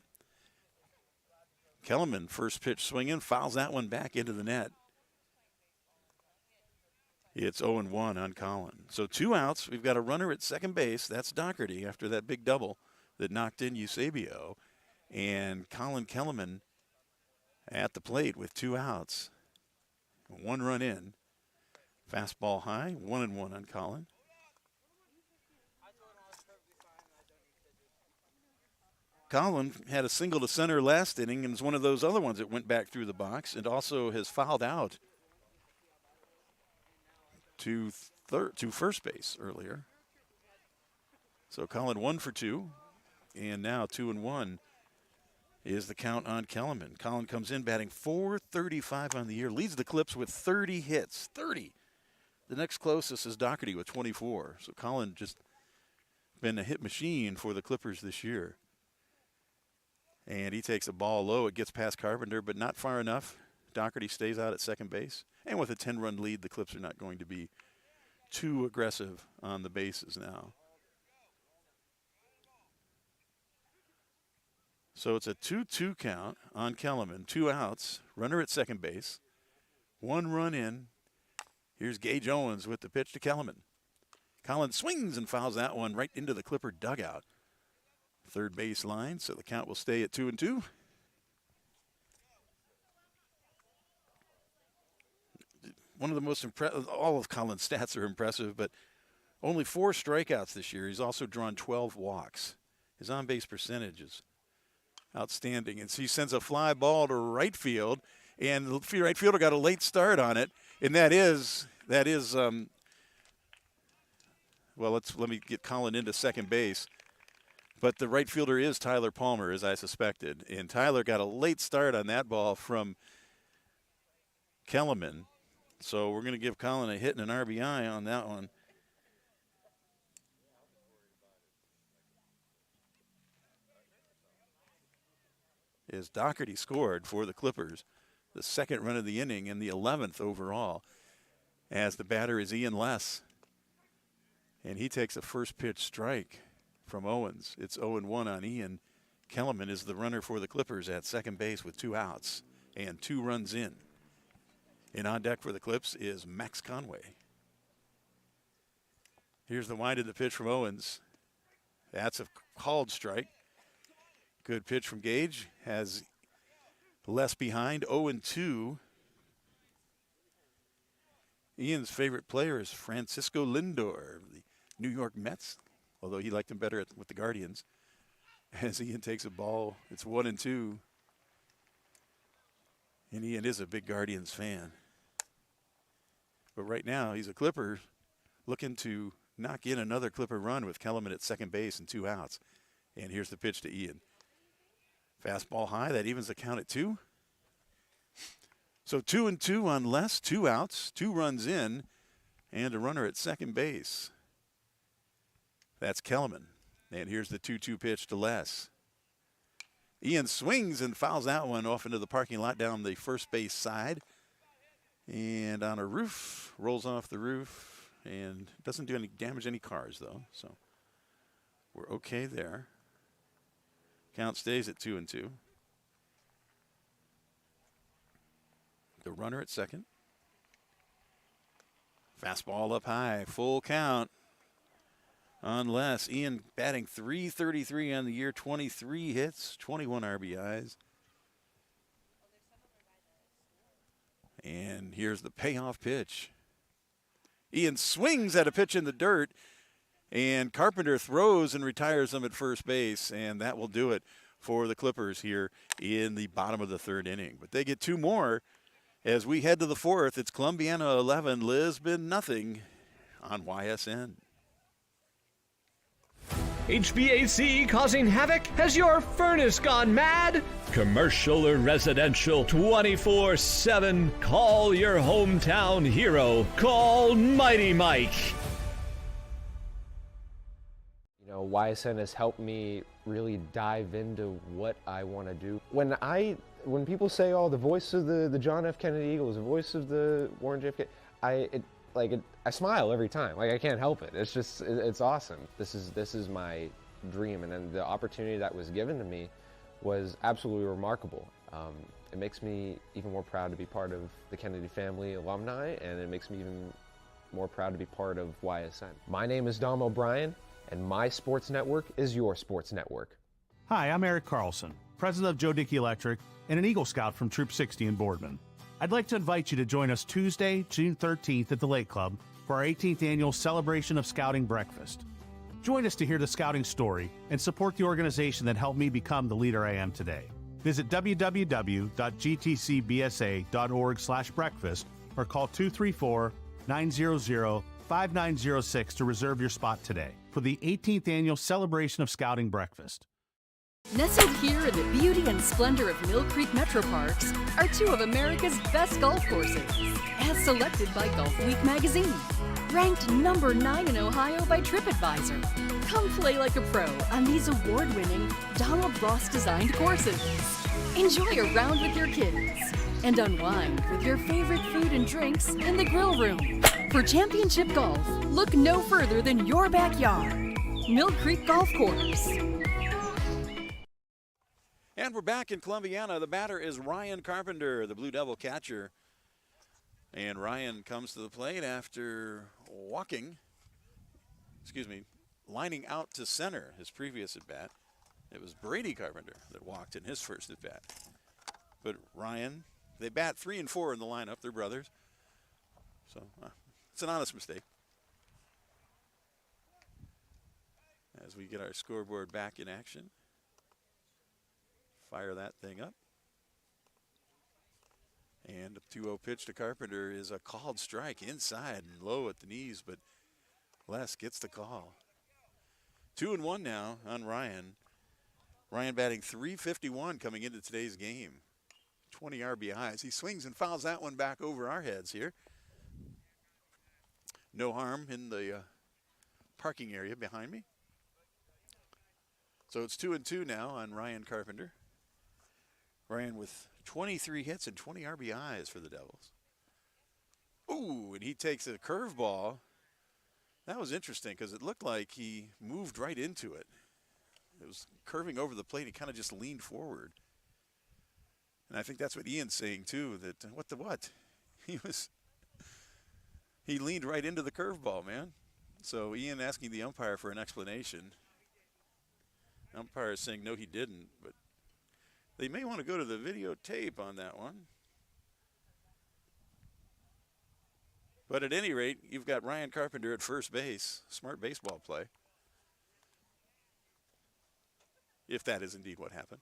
Kellerman, first pitch swinging, fouls that one back into the net. It's 0-1 on Colin. So 2 outs. We've got a runner at second base. That's Doherty after that big double that knocked in Eusebio. And Colin Kellerman at the plate with 2 outs. 1 run in. Fastball high, 1-1 on Colin. Colin had a single to center last inning and was one of those other ones that went back through the box and also has fouled out to first base earlier. So Colin 1 for 2, and now 2-1 is the count on Kellerman. Colin comes in batting .435 on the year, leads the Clips with 30 hits. 30. The next closest is Doherty with 24. So Colin just been a hit machine for the Clippers this year. And he takes a ball low. It gets past Carpenter, but not far enough. Doherty stays out at second base. And with a 10-run lead, the Clips are not going to be too aggressive on the bases now. So it's a 2-2 count on Kellerman. 2 outs. Runner at second base. 1 run in. Here's Gage Owens with the pitch to Kellerman. Collins swings and fouls that one right into the Clipper dugout. Third base line, so the count will stay at 2-2. One of the most impressive, all of Collins' stats are impressive, but only 4 strikeouts this year. He's also drawn 12 walks. His on-base percentage is outstanding. And so he sends a fly ball to right field, and the right fielder got a late start on it. And that is well, let me get Colin into second base. But the right fielder is Tyler Palmer, as I suspected. And Tyler got a late start on that ball from Kellerman. So we're going to give Colin a hit and an RBI on that one. As Doherty scored for the Clippers, the second run of the inning and the 11th overall, as the batter is Ian Less. And he takes a first pitch strike from Owens. It's 0-1 on Ian. Kellerman is the runner for the Clippers at second base with 2 outs and 2 runs in. And on deck for the Clips is Max Conway. Here's the wind of the pitch from Owens. That's a called strike. Good pitch from Gage. Has Less behind, 0-2. Ian's favorite player is Francisco Lindor of the New York Mets, although he liked him better with the Guardians. As Ian takes a ball, it's 1-2. And Ian is a big Guardians fan. But right now, he's a Clipper looking to knock in another Clipper run with Kellerman at second base and 2 outs. And here's the pitch to Ian. Fastball high, that evens the count at 2. So 2-2 on Less, 2 outs, 2 runs in, and a runner at second base. That's Kellerman. And here's the 2-2 pitch to Less. Ian swings and fouls that one off into the parking lot down the first base side. And on a roof, rolls off the roof, and doesn't do any damage any cars, though. So we're okay there. Count stays at 2-2. The runner at second. Fastball up high, full count on Less. Ian batting .333 on the year, 23 hits, 21 RBIs. And here's the payoff pitch. Ian swings at a pitch in the dirt, and Carpenter throws and retires him at first base, and that will do it for the Clippers here in the bottom of the 3rd inning. But they get 2 more as we head to the 4th. It's Columbiana 11, Lisbon nothing on YSN. HVAC causing havoc? Has your furnace gone mad? Commercial or residential, 24/7. Call your hometown hero. Call Mighty Mike. You know, YSN has helped me really dive into what I want to do. When people say, "Oh, the voice of the John F. Kennedy Eagles, the voice of the Warren JFK," I smile every time. Like, I can't help it. It's just, it's awesome. This is my dream, and then the opportunity that was given to me was absolutely remarkable. It makes me even more proud to be part of the Kennedy family alumni, and it makes me even more proud to be part of YSN. My name is Dom O'Brien, and my sports network is your sports network. Hi, I'm Eric Carlson, president of Joe Dickey Electric and an Eagle Scout from Troop 60 in Boardman. I'd like to invite you to join us Tuesday, June 13th at the Lake Club for our 18th annual Celebration of Scouting Breakfast. Join us to hear the scouting story and support the organization that helped me become the leader I am today. Visit www.gtcbsa.org/breakfast or call 234-900-5906 to reserve your spot today for the 18th annual Celebration of Scouting Breakfast. Nestled here in the beauty and splendor of Mill Creek Metro Parks are two of America's best golf courses, as selected by Golf Week magazine. Ranked number 9 in Ohio by TripAdvisor. Come play like a pro on these award-winning Donald Ross-designed courses. Enjoy a round with your kids and unwind with your favorite food and drinks in the grill room. For championship golf, look no further than your backyard. Mill Creek Golf Course. And we're back in Columbiana. The batter is Ryan Carpenter, the Blue Devil catcher. And Ryan comes to the plate after lining out to center his previous at-bat. It was Brady Carpenter that walked in his first at-bat. But Ryan, they bat 3 and 4 in the lineup. They're brothers. So it's an honest mistake. As we get our scoreboard back in action. Fire that thing up. And a 2-0 pitch to Carpenter is a called strike inside and low at the knees, but Les gets the call. 2-1 now on Ryan. Ryan batting .351 coming into today's game. 20 RBIs. He swings and fouls that one back over our heads here. No harm in the parking area behind me. So it's 2-2 now on Ryan Carpenter. Ryan with 23 hits and 20 RBIs for the Devils. Ooh, and he takes a curveball. That was interesting because it looked like he moved right into it. It was curving over the plate. He kind of just leaned forward. And I think that's what Ian's saying too, that what? He leaned right into the curveball, man. So Ian asking the umpire for an explanation. Umpire is saying no, he didn't, but they may want to go to the videotape on that one. But at any rate, you've got Ryan Carpenter at first base. Smart baseball play. If that is indeed what happened.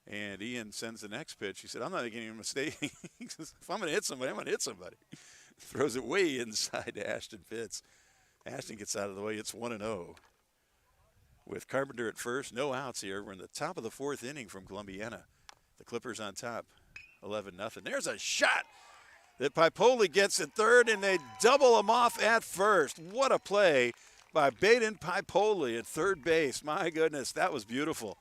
And Ian sends the next pitch. He said, I'm not making any mistake. He says, if I'm going to hit somebody, I'm going to hit somebody. Throws it way inside to Ashton Pitts. Ashton gets out of the way. It's 1-0. With Carpenter at first, no outs here. We're in the top of the 4th inning from Columbiana. The Clippers on top, 11-0. There's a shot that Paipoli gets at third, and they double him off at first. What a play by Baden Paipoli at third base. My goodness, that was beautiful.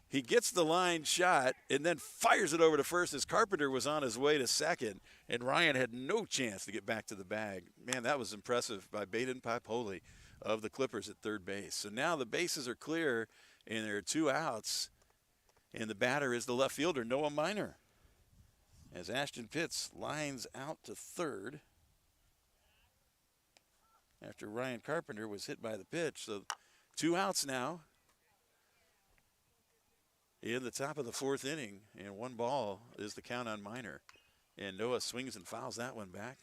He gets the line shot and then fires it over to first as Carpenter was on his way to second, and Ryan had no chance to get back to the bag. Man, that was impressive by Baden Paipoli of the Clippers at third base. So now the bases are clear, and there are 2 outs, and the batter is the left fielder, Noah Minor, as Ashton Pitts lines out to third after Ryan Carpenter was hit by the pitch. So 2 outs now in the top of the 4th inning, and 1 ball is the count on Minor. And Noah swings and fouls that one back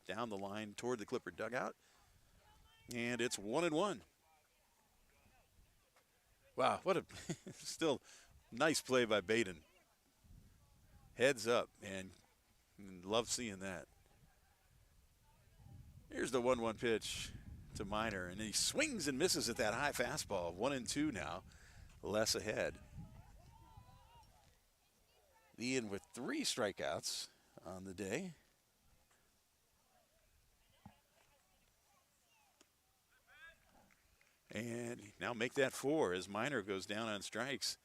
down the line toward the Clipper dugout. And it's 1-1. Wow, what a still nice play by Baden. Heads up, and love seeing that. Here's the 1-1 pitch to Minor, and he swings and misses at that high fastball. 1-2 now, less ahead. Ian with 3 strikeouts on the day. And now make that 4 as Minor goes down on strikes.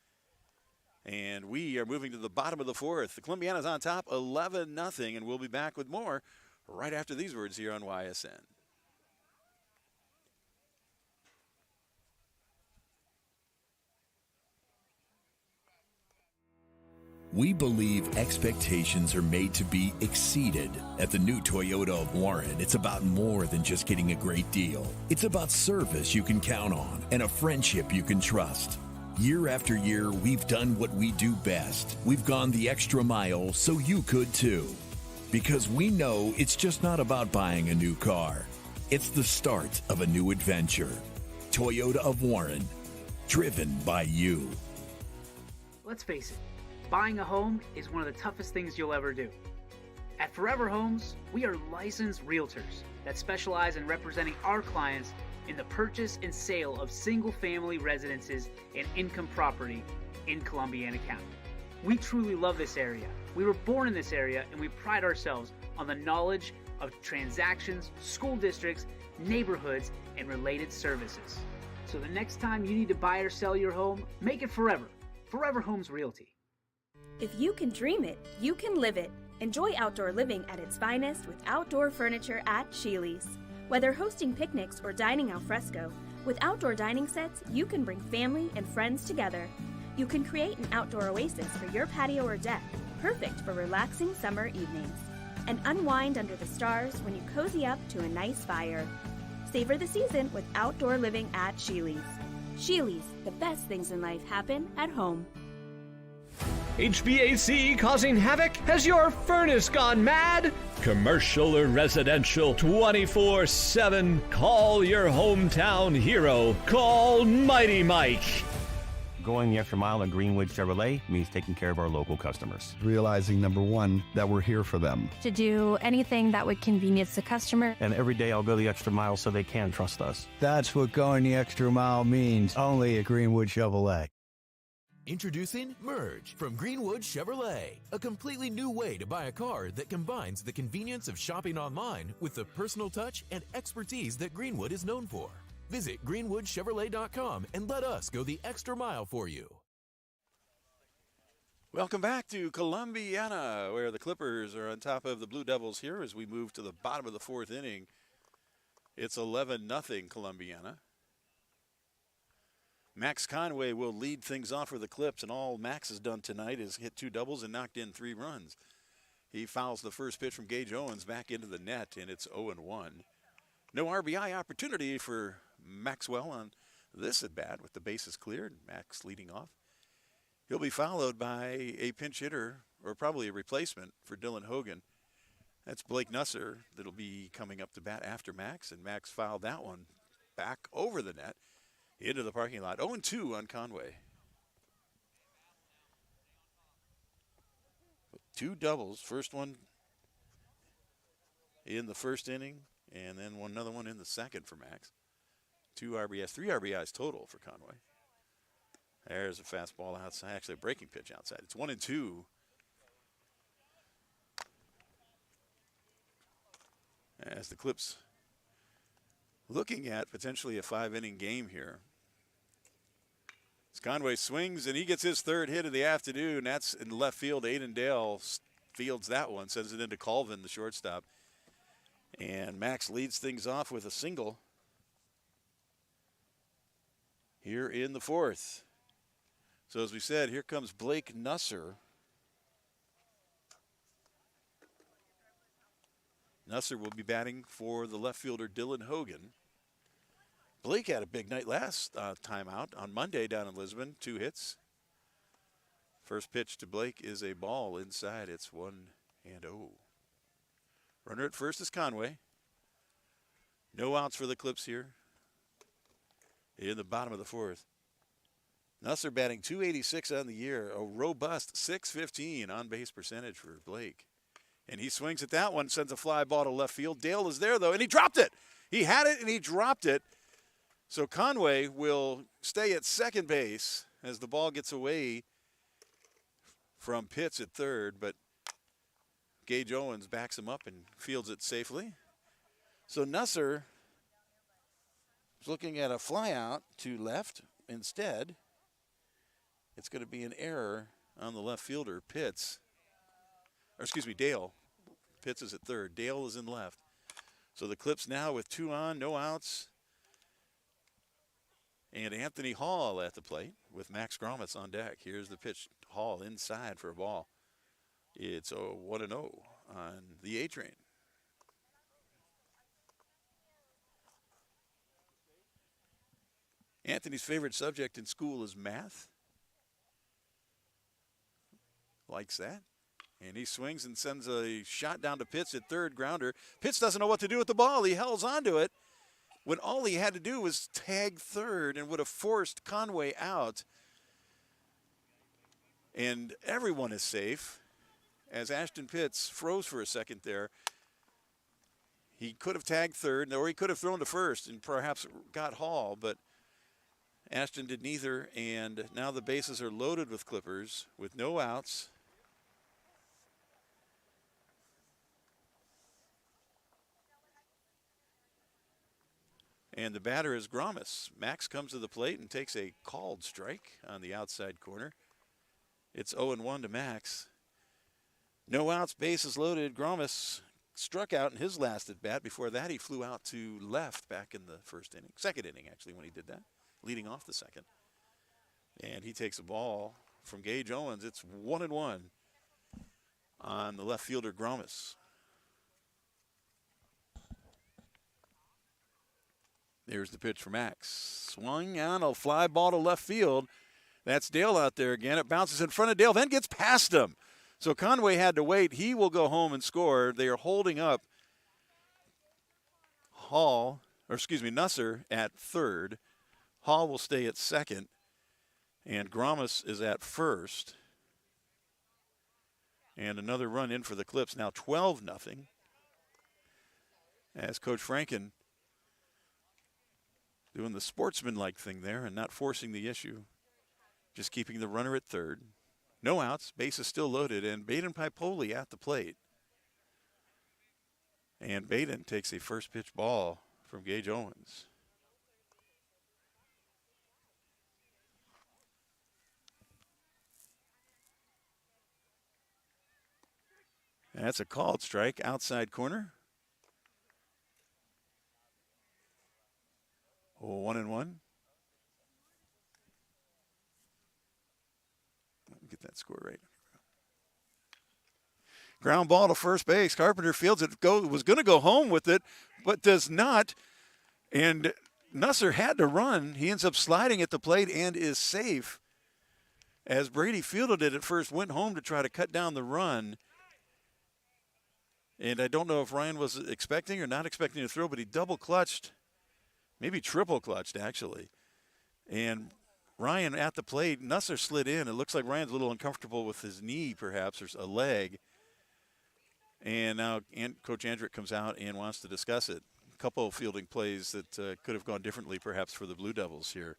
And we are moving to the bottom of the 4th. The Columbiana's on top, 11-0, and we'll be back with more right after these words here on YSN. We believe expectations are made to be exceeded. At the new Toyota of Warren, it's about more than just getting a great deal. It's about service you can count on and a friendship you can trust. Year after year, we've done what we do best. We've gone the extra mile so you could too. Because we know it's just not about buying a new car. It's the start of a new adventure. Toyota of Warren, driven by you. Let's face it, buying a home is one of the toughest things you'll ever do. At Forever Homes, we are licensed realtors that specialize in representing our clients in the purchase and sale of single-family residences and income property in Columbiana County. We truly love this area. We were born in this area, and we pride ourselves on the knowledge of transactions, school districts, neighborhoods, and related services. So the next time you need to buy or sell your home, make it Forever. Forever Homes Realty. If you can dream it, you can live it. Enjoy outdoor living at its finest with outdoor furniture at Sheely's. Whether hosting picnics or dining al fresco, with outdoor dining sets, you can bring family and friends together. You can create an outdoor oasis for your patio or deck, perfect for relaxing summer evenings. And unwind under the stars when you cozy up to a nice fire. Savor the season with outdoor living at Sheely's. Sheely's, the best things in life happen at home. HVAC causing havoc? Has your furnace gone mad? Commercial or residential, 24/7. Call your hometown hero. Call Mighty Mike. Going the extra mile at Greenwood Chevrolet means taking care of our local customers. Realizing, number one, that we're here for them. To do anything that would convenience the customer. And every day I'll go the extra mile so they can trust us. That's what going the extra mile means, only at Greenwood Chevrolet. Introducing Merge from Greenwood Chevrolet, a completely new way to buy a car that combines the convenience of shopping online with the personal touch and expertise that Greenwood is known for. Visit greenwoodchevrolet.com and let us go the extra mile for you. Welcome back to Columbiana, where the Clippers are on top of the Blue Devils here as we move to the bottom of the fourth inning. It's 11-0 Columbiana. Max Conway will lead things off for the Clips, and all Max has done tonight is hit 2 doubles and knocked in 3 runs. He fouls the first pitch from Gage Owens back into the net, and it's 0-1. No RBI opportunity for Maxwell on this at bat with the bases cleared. Max leading off. He'll be followed by a pinch hitter, or probably a replacement for Dylan Hogan. That's Blake Nusser that'll be coming up to bat after Max, and Max fouled that one back over the net into the parking lot. 0-2 on Conway. 2 doubles. First one in the first inning, and then another one in the second for Max. 2 RBIs, 3 RBIs total for Conway. There's a fastball outside, actually a breaking pitch outside. It's 1-2. As the Clips looking at potentially a 5-inning game here. As Conway swings, and he gets his 3rd hit of the afternoon. That's in left field. Aiden Dale fields that one, sends it into Colvin, the shortstop. And Max leads things off with a single here in the 4th. So as we said, here comes Blake Nusser. Nusser will be batting for the left fielder Dylan Hogan. Blake had a big night last time out on Monday down in Lisbon, 2 hits. First pitch to Blake is a ball inside. It's 1-0. Runner at first is Conway. No outs for the Clips here in the bottom of the 4th. Nusser batting .286 on the year, a robust .615 on-base percentage for Blake. And he swings at that one, sends a fly ball to left field. Dale is there, though, and he dropped it. He had it, and he dropped it. So Conway will stay at second base as the ball gets away from Pitts at third, but Gage Owens backs him up and fields it safely. So Nusser is looking at a fly out to left. Instead, it's going to be an error on the left fielder, Pitts. Or excuse me, Dale. Pitts is at third. Dale is in left. So the Clips now with 2 on, no outs. And Anthony Hall at the plate with Max Gromitz on deck. Here's the pitch. Hall inside for a ball. It's a 1-0 on the A-Train. Anthony's favorite subject in school is math. Likes that. And he swings and sends a shot down to Pitts at third, grounder. Pitts doesn't know what to do with the ball. He holds onto it when all he had to do was tag third and would have forced Conway out. And everyone is safe as Ashton Pitts froze for a second there. He could have tagged third, or he could have thrown to first and perhaps got Hall, but Ashton did neither, and now the bases are loaded with Clippers with no outs. And the batter is Gromas. Max comes to the plate and takes a called strike on the outside corner. It's 0-1 to Max. No outs, bases loaded. Gromas struck out in his last at bat. Before that, he flew out to left back in the first inning. Second inning, actually, when he did that, leading off the second. And he takes a ball from Gage Owens. It's 1-1 on the left fielder, Gromas. There's the pitch for Max. Swung on a fly ball to left field. That's Dale out there again. It bounces in front of Dale, then gets past him. So Conway had to wait. He will go home and score. They are holding up Nusser at third. Hall will stay at second. And Gromas is at first. And another run in for the Clips. Now 12-0. As Coach Franken doing the sportsmanlike thing there and not forcing the issue. Just keeping the runner at third. No outs, bases still loaded, and Baden Pipoli at the plate. And Baden takes a first pitch ball from Gage Owens. And that's a called strike, outside corner. 1-1. Let me get that score right. Ground ball to first base. Carpenter fields it. Was going to go home with it, but does not. And Nusser had to run. He ends up sliding at the plate and is safe. As Brady fielded it at first, went home to try to cut down the run. And I don't know if Ryan was expecting or not expecting to throw, but he double clutched. Maybe triple clutched, actually. And Ryan at the plate, Nusser slid in. It looks like Ryan's a little uncomfortable with his knee, perhaps, or a leg. And now Coach Andrick comes out and wants to discuss it. A couple of fielding plays that could have gone differently, perhaps, for the Blue Devils here.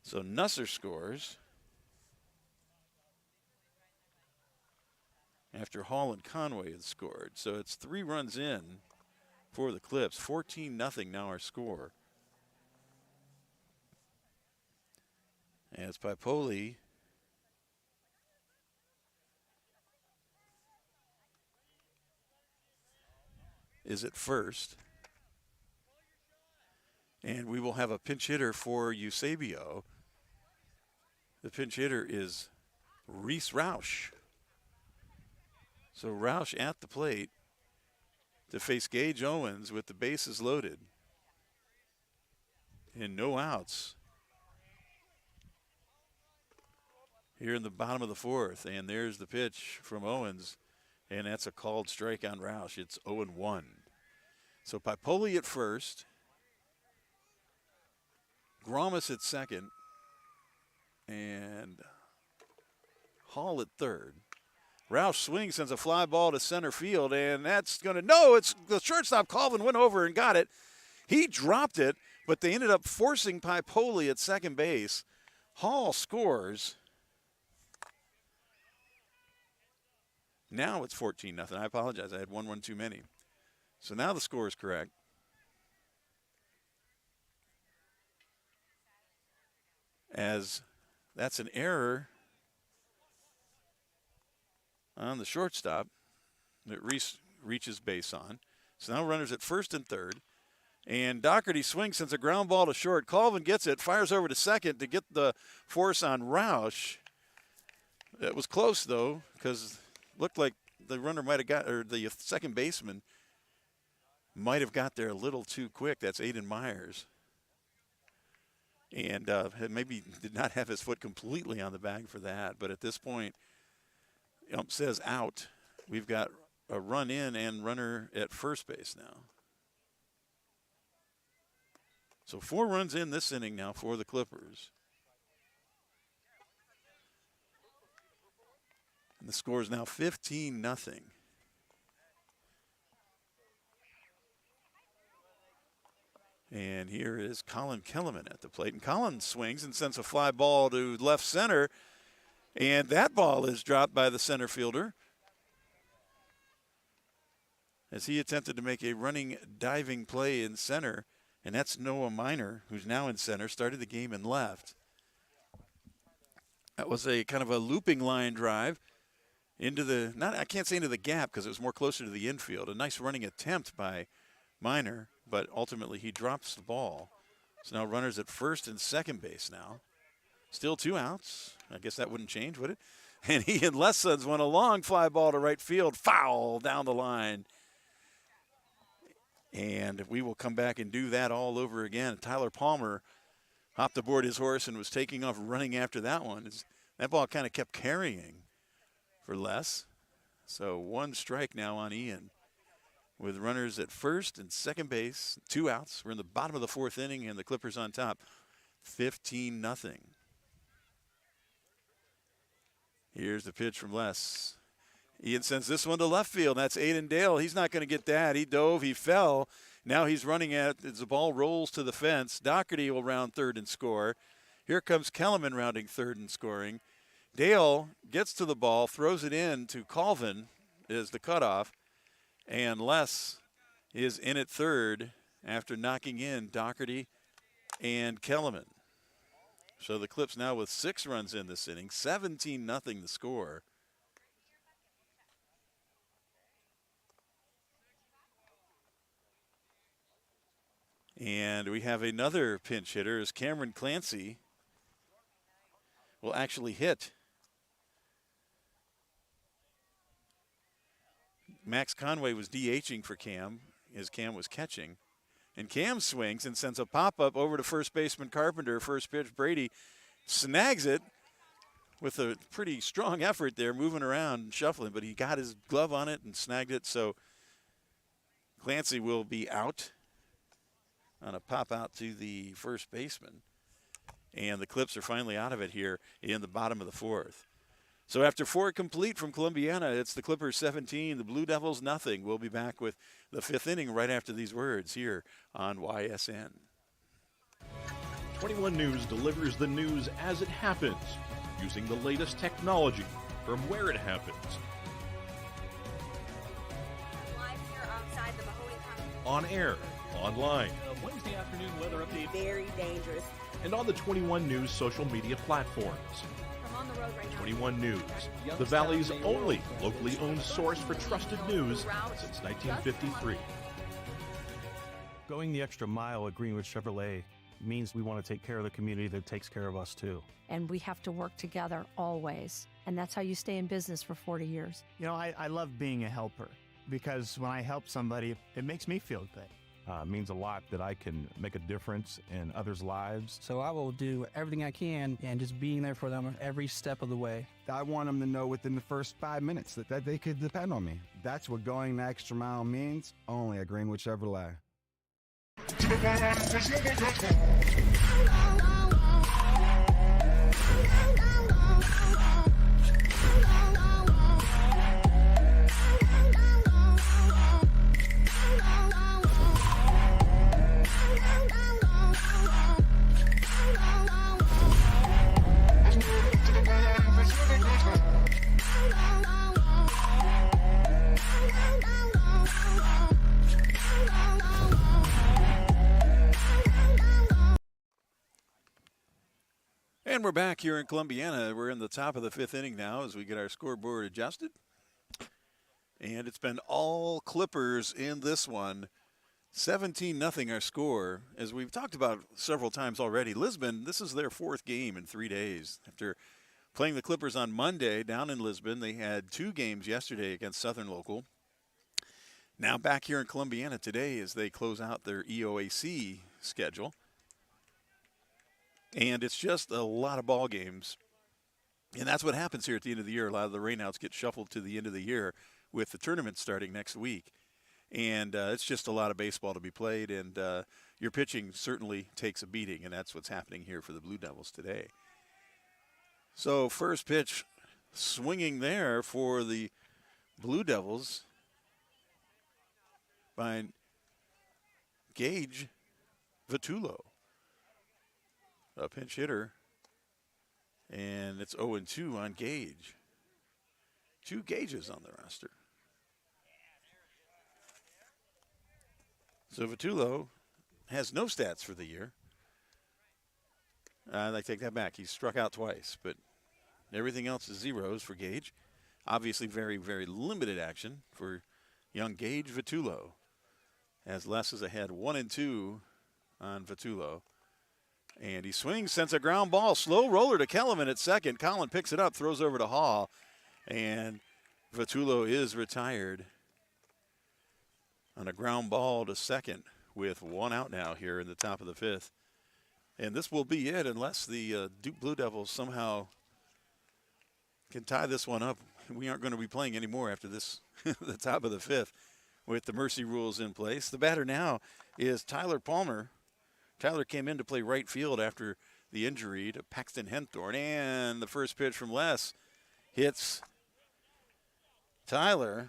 So Nusser scores after Hall and Conway had scored. So it's 3 runs in for the Clips. 14-0 now our score. As Pipoli is at first. And we will have a pinch hitter for Eusebio. The pinch hitter is Reese Roush. So Roush at the plate to face Gage Owens with the bases loaded. And no outs here in the bottom of the fourth. And there's the pitch from Owens. And that's a called strike on Roush. It's 0-1. So Pipoli at first. Gromas at second. And Hall at third. Roush swings, sends a fly ball to center field, and that's going to, no, it's the shortstop. Colvin went over and got it. He dropped it, but they ended up forcing Pipoli at second base. Hall scores. Now it's 14-0. I apologize. I had one run too many. So now the score is correct. As that's an error on the shortstop that Reese reaches base on. So now runners at first and third. And Doherty swings, sends a ground ball to short. Colvin gets it, fires over to second to get the force on Roush. It was close, though, because looked like the runner might have got, or the second baseman might have got there a little too quick. That's Aiden Myers. And maybe did not have his foot completely on the bag for that. But at this point, ump says out. We've got a run in and runner at first base now. So 4 runs in this inning now for the Clippers. And the score is now 15-0. And here is Colin Kellerman at the plate. And Colin swings and sends a fly ball to left center. And that ball is dropped by the center fielder as he attempted to make a running, diving play in center. And that's Noah Miner, who's now in center, started the game in left. That was a kind of a looping line drive into the, I can't say into the gap because it was more closer to the infield. A nice running attempt by Miner, but ultimately he drops the ball. So now runners at first and second base now. Still 2 outs. I guess that wouldn't change, would it? And he and Les Sons went a long fly ball to right field. Foul down the line. And we will come back and do that all over again. Tyler Palmer hopped aboard his horse and was taking off running after that one. That ball kind of kept carrying for Les. So 1 strike now on Ian with runners at first and second base, 2 outs. We're in the bottom of the 4th inning and the Clippers on top, 15-0. Here's the pitch from Les. Ian sends this one to left field. That's Aiden Dale. He's not going to get that. He dove, he fell. Now he's running as the ball rolls to the fence. Doherty will round third and score. Here comes Kellerman rounding third and scoring. Dale gets to the ball, throws it in to Colvin is the cutoff. And Les is in at third after knocking in Doherty and Kellerman. So the Clips now with 6 runs in this inning, 17-0 the score. And we have another pinch hitter as Cameron Clancy will actually hit. Max Conway was DHing for Cam as Cam was catching. And Cam swings and sends a pop-up over to first baseman Carpenter. First pitch, Brady snags it with a pretty strong effort there, moving around and shuffling, but he got his glove on it and snagged it. So Clancy will be out on a pop out to the first baseman. And the Clips are finally out of it here in the bottom of the 4th. So after 4 complete from Columbiana, it's the Clippers 17, the Blue Devils nothing. We'll be back with the 5th inning right after these words here on YSN. 21 News delivers the news as it happens, using the latest technology from where it happens. Live here outside the Mahoney County. On air, online, Wednesday afternoon weather update. Very dangerous. and on the 21 News social media platforms. I'm on the road right now. 21 News, the Valley's only locally owned source for trusted news since 1953. Going the extra mile at Greenwood Chevrolet means we want to take care of the community that takes care of us too. And we have to work together always. And that's how you stay in business for 40 years. You know, I love being a helper because when I help somebody, it makes me feel good. It means a lot that I can make a difference in others' lives. So I will do everything I can and just being there for them every step of the way. I want them to know within the first 5 minutes that they could depend on me. That's what going the extra mile means, only at Greenwood Chevrolet. And we're back here in Columbiana. We're in the top of the 5th inning now as we get our scoreboard adjusted. And it's been all Clippers in this one. 17-0 our score. As we've talked about several times already, Lisbon, this is their 4th game in 3 days. After playing the Clippers on Monday down in Lisbon, they had 2 games yesterday against Southern Local. Now back here in Columbiana today as they close out their EOAC schedule. And it's just a lot of ball games. And that's what happens here at the end of the year. A lot of the rainouts get shuffled to the end of the year with the tournament starting next week. And it's just a lot of baseball to be played. And your pitching certainly takes a beating. And that's what's happening here for the Blue Devils today. So first pitch swinging there for the Blue Devils by Gage Vitullo, a pinch hitter, and it's 0-2 on Gage. 2 Gages on the roster. So Vitullo has no stats for the year. I take that back. He's struck out twice, but everything else is zeros for Gage. Obviously very, very limited action for young Gage Vitullo, as Les is ahead 1-2 on Vitullo. And he swings, sends a ground ball. Slow roller to Kellerman at second. Collin picks it up, throws over to Hall. And Vitullo is retired on a ground ball to second with 1 out now here in the top of the 5th. And this will be it unless the Duke Blue Devils somehow can tie this one up. We aren't going to be playing anymore after this, the top of the 5th, with the mercy rules in place. The batter now is Tyler Palmer. Tyler came in to play right field after the injury to Paxton Henthorn. And the first pitch from Les hits Tyler.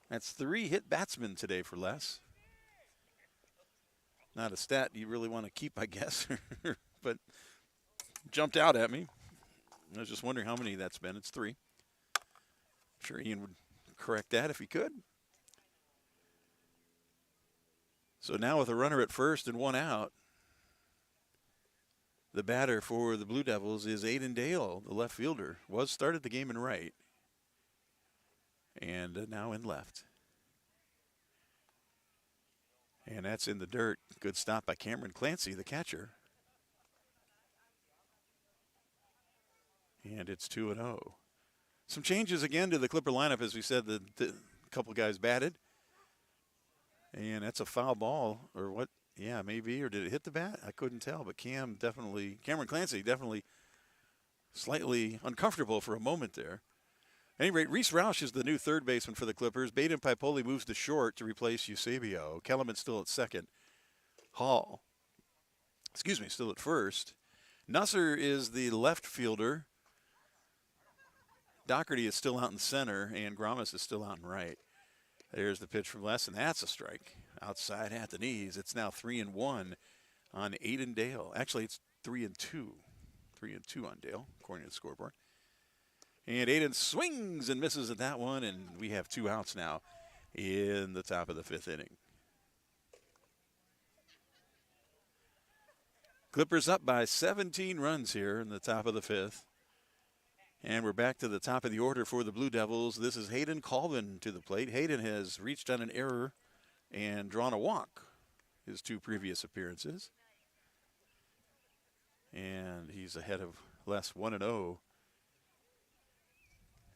That's 3 hit batsmen today for Les. Not a stat you really want to keep, I guess, but jumped out at me. I was just wondering how many that's been. It's 3. I'm sure Ian would correct that if he could. So now with a runner at first and 1 out, the batter for the Blue Devils is Aiden Dale, the left fielder. Started the game in right, and now in left. And that's in the dirt. Good stop by Cameron Clancy, the catcher. And it's 2-0. Some changes again to the Clipper lineup. As we said, the couple guys batted. And that's a foul ball, or what? Yeah, maybe. Or did it hit the bat? I couldn't tell. But Cameron Clancy definitely slightly uncomfortable for a moment there. At any rate, Reese Roush is the new third baseman for the Clippers. Baden Pipoli moves to short to replace Eusebio. Kellerman still at second. Hall, still at first. Nusser is the left fielder. Doherty is still out in center, and Gramas is still out in right. There's the pitch from Les, and that's a strike. Outside at the knees. It's now 3-1 on Aiden Dale. Actually, it's 3-2. 3-2 on Dale, according to the scoreboard. And Aiden swings and misses at that one, and we have 2 outs now in the top of the 5th inning. Clippers up by 17 runs here in the top of the 5th. And we're back to the top of the order for the Blue Devils. This is Hayden Colvin to the plate. Hayden has reached on an error and drawn a walk his 2 previous appearances. And he's ahead of Les 1-0.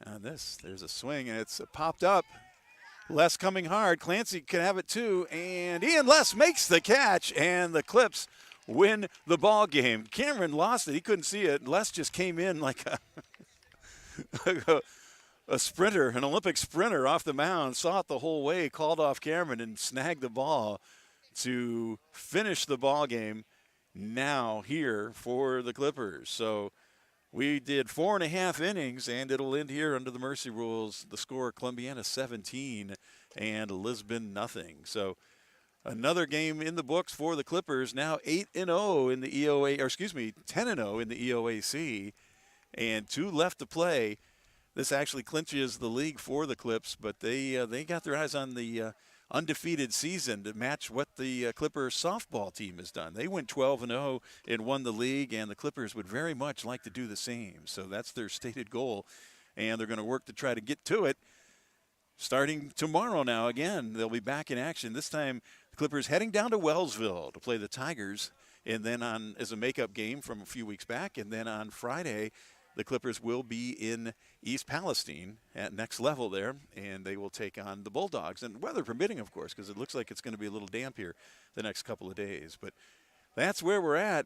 On this, there's a swing, and it's popped up. Les coming hard. Clancy can have it too, and Ian Les makes the catch, and the Clips win the ball game. Cameron lost it. He couldn't see it. Les just came in like a sprinter, an Olympic sprinter off the mound, saw it the whole way, called off Cameron, and snagged the ball to finish the ball game now here for the Clippers. So we did 4.5 innings, and it'll end here under the mercy rules. The score, Columbiana 17 and Lisbon nothing. So another game in the books for the Clippers. Now 8-0 in the EOA, or excuse me, 10-0 in the EOAC, and 2 left to play. This actually clinches the league for the Clips, but they got their eyes on the undefeated season to match what the Clippers softball team has done. They went 12-0 and won the league, and the Clippers would very much like to do the same. So that's their stated goal, and they're going to work to try to get to it. Starting tomorrow now, again, they'll be back in action. This time, the Clippers heading down to Wellsville to play the Tigers, and then on as a makeup game from a few weeks back, and then on Friday, the Clippers will be in East Palestine at Next Level there, and they will take on the Bulldogs. And weather permitting, of course, because it looks like it's going to be a little damp here the next couple of days. But that's where we're at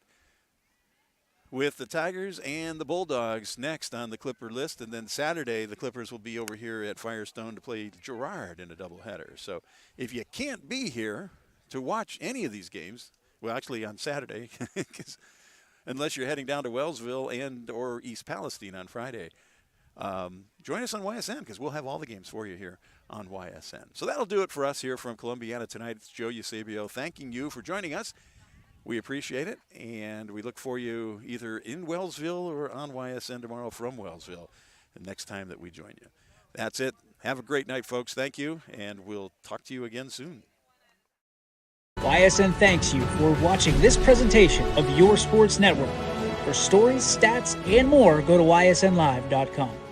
with the Tigers and the Bulldogs next on the Clipper list. And then Saturday, the Clippers will be over here at Firestone to play Girard in a doubleheader. So if you can't be here to watch any of these games, well, actually on Saturday, unless you're heading down to Wellsville and or East Palestine on Friday, join us on YSN because we'll have all the games for you here on YSN. So that'll do it for us here from Columbiana tonight. It's Joe Eusebio thanking you for joining us. We appreciate it, and we look for you either in Wellsville or on YSN tomorrow from Wellsville the next time that we join you. That's it. Have a great night, folks. Thank you, and we'll talk to you again soon. YSN thanks you for watching this presentation of Your Sports Network. For stories, stats, and more, go to ysnlive.com.